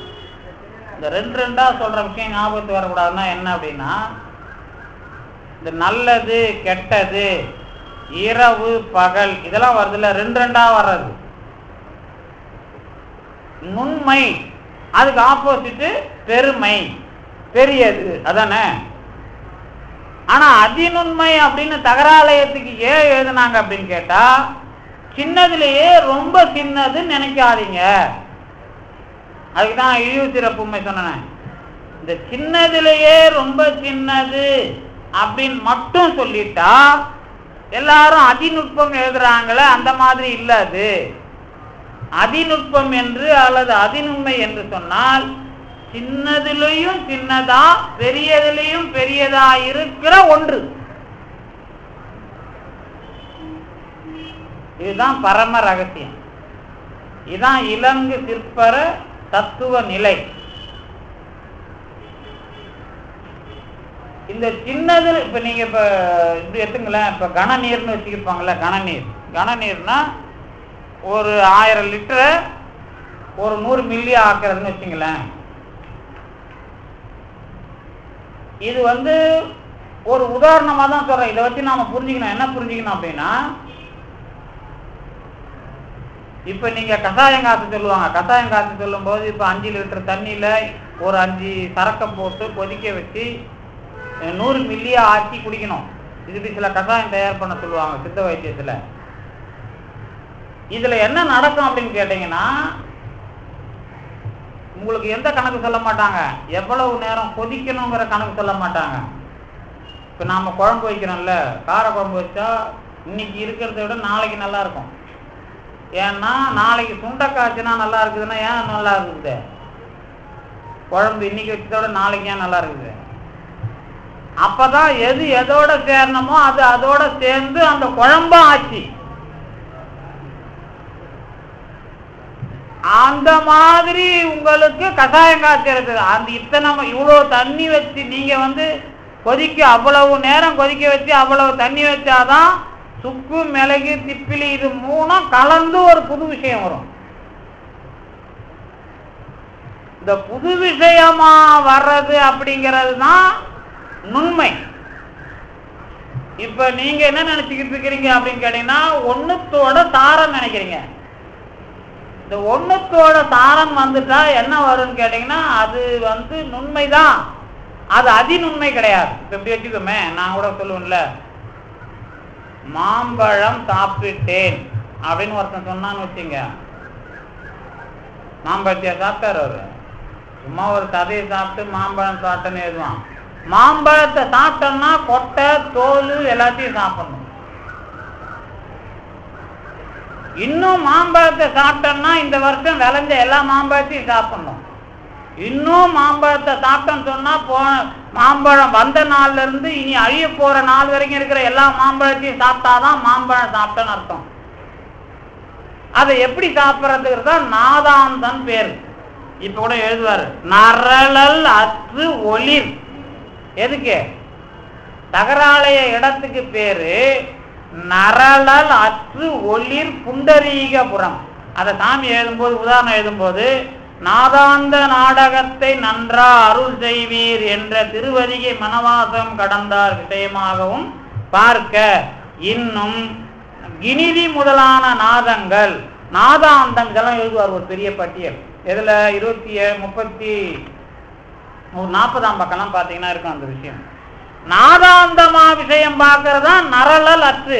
இந்த ரெண்டா சொல்ற விஷயம் ஞாபகத்துக்கு வரக்கூடாதுன்னா என்ன அப்படின்னா, இந்த நல்லது கெட்டது இரவு பகல் இதெல்லாம் வருதுல்ல, ரெண்டா வர்றது. நுண்மை அதுக்கு ஆப்போசிட் பெருமை, பெரியது, அதானே. ஆனா அதிநுண்மை அப்படின்னு தகராலயத்துக்கு ஏன் எழுதுனாங்க அப்படின்னு கேட்டா, சின்னதுலயே ரொம்ப சின்னதுன்னு நினைக்காதீங்க. அதுக்குதான் இழிவு சிறப்புமை சொன்னேன். இந்த சின்னதுலயே ரொம்ப சின்னது அப்படின்னு மட்டும் சொல்லிட்டா எல்லாரும் அதிநுட்பம் எழுதுறாங்களே, அந்த மாதிரி இல்ல. அது அதிநுட்பம் என்று அல்லது அதிநுண்மை என்று சொன்னால் சின்னதிலையும் சின்னதா பெரியதிலையும் பெரியதா இருக்கிற ஒன்று. இதுதான் பரம ரகசியம். இதுதான் இலங்கு சிற்பர தத்துவ நிலை. இந்த சின்னது இப்ப நீங்க இப்படி எடுத்துங்களேன். இப்ப கனநீர்னு வச்சுக்கிருப்பாங்கல்ல, கனநீர்னா ஒரு 1000 லிட்டரை ஒரு 100 மில்லி ஆக்குறதுன்னு வச்சுங்களேன். இது ஒரு உதாரணமா தான் சொல்றேன். இதை வச்சு நாம புரிஞ்சுக்கணும். என்ன புரிஞ்சுக்கணும் அப்படின்னா, இப்ப நீங்க கஷாயம் காத்து சொல்லுவாங்க. கஷாயம் காத்து சொல்லும் போது இப்ப 5 லிட்டர் தண்ணியில ஒரு 5 சரக்கை போட்டு கொதிக்க வச்சு 100 மில்லியா ஆக்கி குடிக்கணும். இதுக்கு சில கஷாயம் தயார் பண்ண சொல்லுவாங்க சித்த வைத்தியத்துல. இதுல என்ன நடக்கும் அப்படின்னு கேட்டீங்கன்னா, உங்களுக்கு எந்த கணக்கு சொல்ல மாட்டாங்க, எவ்வளவு நேரம் கொதிக்கணுங்கிற கணக்கு சொல்ல மாட்டாங்க. இப்ப நாம குழம்பு வைக்கிறோம்ல, கார குழம்பு வச்சா இன்னைக்கு இருக்கிறத விட நாளைக்கு நல்லா இருக்கும். ஏன்னா நாளைக்கு சுண்டைக்காய்ச்சினா நல்லா இருக்குதுன்னா ஏன் நல்லா இருக்குது? குழம்பு இன்னைக்கு வச்சதோட நாளைக்கு ஏன் நல்லா இருக்குது? அப்பதான் எது எதோட சேரணுமோ அது அதோட சேர்ந்து அந்த குழம்பும் ஆச்சு. அந்த மாதிரி உங்களுக்கு கஷாயம் காய்ச்சறது, அந்த இத்தனை இவ்வளவு தண்ணி வச்சு நீங்க கொதிக்க, அவ்வளவு நேரம் கொதிக்க வச்சு அவ்வளவு தண்ணி வச்சாதான் சுக்கு, மிளகு, திப்பிலி இது மூணும் கலந்து ஒரு புது விஷயம் வரும். இந்த புது விஷயமா வர்றது அப்படிங்கிறது தான் நுண்மை. இப்ப நீங்க என்ன நினைச்சுக்கிட்டு இருக்கிறீங்க அப்படின்னு கேட்டீங்கன்னா, ஒண்ணுத்தோட தாரம் நினைக்கிறீங்க. இந்த ஒண்ணுத்தோட தாரம் வந்துட்டா என்ன வரும்னு கேட்டீங்கன்னா, அது நுண்மைதான், அது அதிநுண்மை கிடையாது. இப்ப எப்படி வச்சுக்கோமே, நான் கூட சொல்லுவேன்ல, மாம்பழம் சாப்பிட்டேன் அப்படின்னு ஒருத்தன் சொன்னான்னு வச்சுங்க, மாம்பழத்தையா சாப்பிட்டாரு அவரு? சும்மா ஒரு கதையை சாப்பிட்டு மாம்பழம் சாப்பிட்டேன்னு எழுதுவான். மாம்பழத்தை சாப்பிட்டோம்னா கொட்டை, தோல் எல்லாத்தையும் சாப்பிடணும். இன்னும் மாம்பழத்தை சாப்பிட்டோம்னா இந்த வருஷம் விளைஞ்ச எல்லா மாம்பழத்தையும் சாப்பிடணும். இன்னும் மாம்பழத்தை சாப்பிட்டோன்னு சொன்னா மாம்பழம் வந்த நாள்ல இருந்து இனி அழிய போற நாள் வரைக்கும் இருக்கிற எல்லா மாம்பழத்தையும் சாப்பிட்டாதான் மாம்பழம் சாப்பிட்டேன்னு அர்த்தம். அதை எப்படி சாப்பிட்றதுக்கு தான் நாதாந்தன் பேர். இப்ப கூட எழுதுவாரு, நரளல் அற்று ஒளிர். எதுக்கு? தகராலய இடத்துக்கு பேரு நரளல் அற்று ஒளிர் புண்டரீகபுரம். அதை சாமி எழுதும்போது, உதாரணம் எழுதும்போது, நாதாந்த நாடகத்தை நன்றா அருள் செய்வீர் என்ற திருவதிகை மனவாசம் கடந்தார் விஷயமாகவும் பார்க்க இன்னும் கிணிதி முதலான நாதங்கள், நாதாந்தம் இதெல்லாம் எழுதுவார் ஒரு பெரிய பட்டியல். இதுல 40ஆம் பக்கம்லாம் பார்த்தீங்கன்னா இருக்கும் அந்த விஷயம். நாதாந்தமா விஷயம் பார்க்கறதா நரளல் அற்று.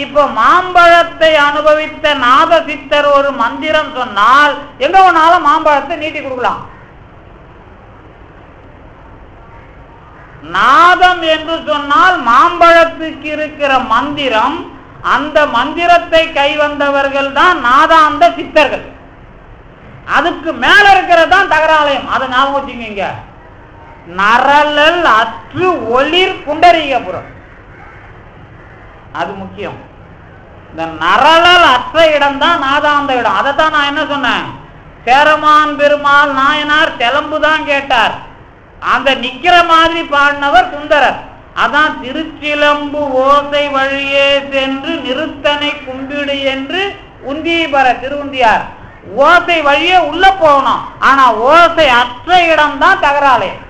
இப்போ மாம்பழத்தை அனுபவித்த நாத சித்தர் ஒரு மந்திரம் சொன்னால் எங்க வேணாலும் மாம்பழத்தை நீட்டி கொடுக்கலாம். நாதம் என்று சொன்னால் மாம்பழத்துக்கு இருக்கிற மந்திரம், அந்த மந்திரத்தை கை வந்தவர்கள் தான் நாதாந்த சித்தர்கள். அதுக்கு மேல இருக்கிறது தான் தகராலயம். அதை ஞாபகம் வச்சுங்க. நரளல் அற்று ஒளிர் புண்டரீகபுரம், அது முக்கியம். இந்த நரளல் அற்ற இடம் தான் நாதாந்த இடம். அதைத்தான் நான் என்ன சொன்னேன், சேரமான் பெருமாள் நாயனார் தெலம்புதான் கேட்டார், அந்த நிக்கிற மாதிரி பாடினவர் சுந்தரர். அதான் திருச்சிலம்பு ஓசை வழியே சென்று நிறுத்தனை கும்பிடு என்று உந்தீபர திருவுந்தியார். ஓசை வழியே உள்ள போகணும், ஆனா ஓசை அற்ற இடம் தான் தகராலயம்.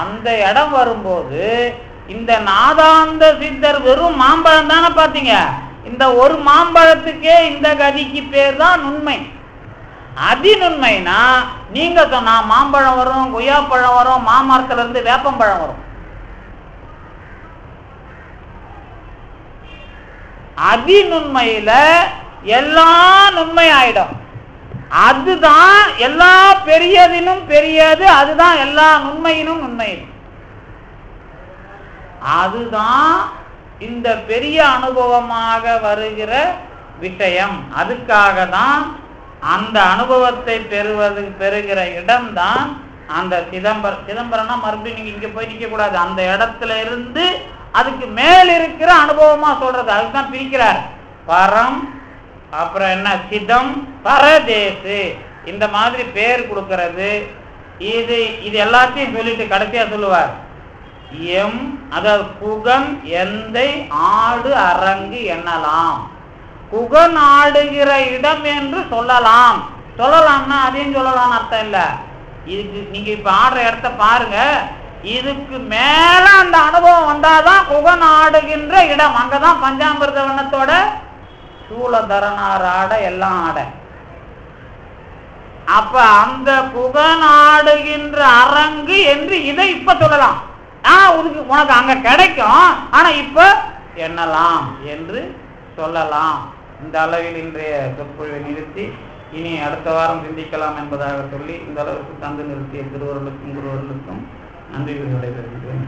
அந்த இடம் வரும்போது இந்த நாதாந்த சித்தர் வெறும் மாம்பழம் தானே பார்த்தீங்க. இந்த ஒரு மாம்பழத்துக்கே இந்த கதிக்கு பேர் தான் நுண்மை. அதிநுண்மைனா நீங்க சொன்னா மாம்பழம் வரும், கொய்யாப்பழம் வரும், மாமரத்துல இருந்து வேப்பம்பழம் வரும். அதிநுண்மையில எல்லா நுண்மை ஆயிடும். அதுதான் எல்லா பெரியதினும் பெரியது, அதுதான் எல்லா நுண்மையினும் நுண்மை. அதுதான் இந்த பெரிய அனுபவமாக வருகிற விஷயம். அதுக்காக தான் அந்த அனுபவத்தை பெறுகிற இடம்தான் அந்த சிதம்பரம்னா மறுபடியும் நீங்க இங்க போய் நிக்க கூடாது. அந்த இடத்துல இருந்து அதுக்கு மேல் இருக்கிற அனுபவமா சொல்றது. அதுதான் பிரிக்கிறார். பரம், அப்புறம் என்ன சிதம், பரதேசு, இந்த மாதிரி பேர் கொடுக்கிறது. இது எல்லாத்தையும் சொல்லிட்டு கடைசியா சொல்லுவார், எம் அதாவது குகன் எந்தை ஆடு அரங்கு என்னலாம். குகன் ஆடுகிற இடம் என்று சொல்லலாம். சொல்லலாம்னா அதையும் சொல்லலாம் அர்த்தம் இல்ல. இதுக்கு நீங்க இப்ப ஆடுற இடத்த பாருங்க, இதுக்கு மேல அந்த அனுபவம் வந்தாதான் குகன் ஆடுகின்ற இடம். அங்கதான் பஞ்சாமிர்த வண்ணத்தோட சூழதரனார் ஆட எல்லாம் ஆட. அப்ப அந்த குகன் ஆடுகின்ற அரங்கு என்று இதை இப்ப சொல்லலாம். உனக்கு அங்க கிடைக்கும், ஆனா இப்ப என்னலாம் என்று சொல்லலாம். இந்த அளவில் இன்றைய சொற்பொழிவை நிறுத்தி இனி அடுத்த வாரம் சிந்திக்கலாம் என்பதாக சொல்லி இந்த அளவுக்கு தந்து நிறுத்திய திருவருளுக்கும் குருவருளுக்கும் நன்றி விடைபெறுகிறேன்.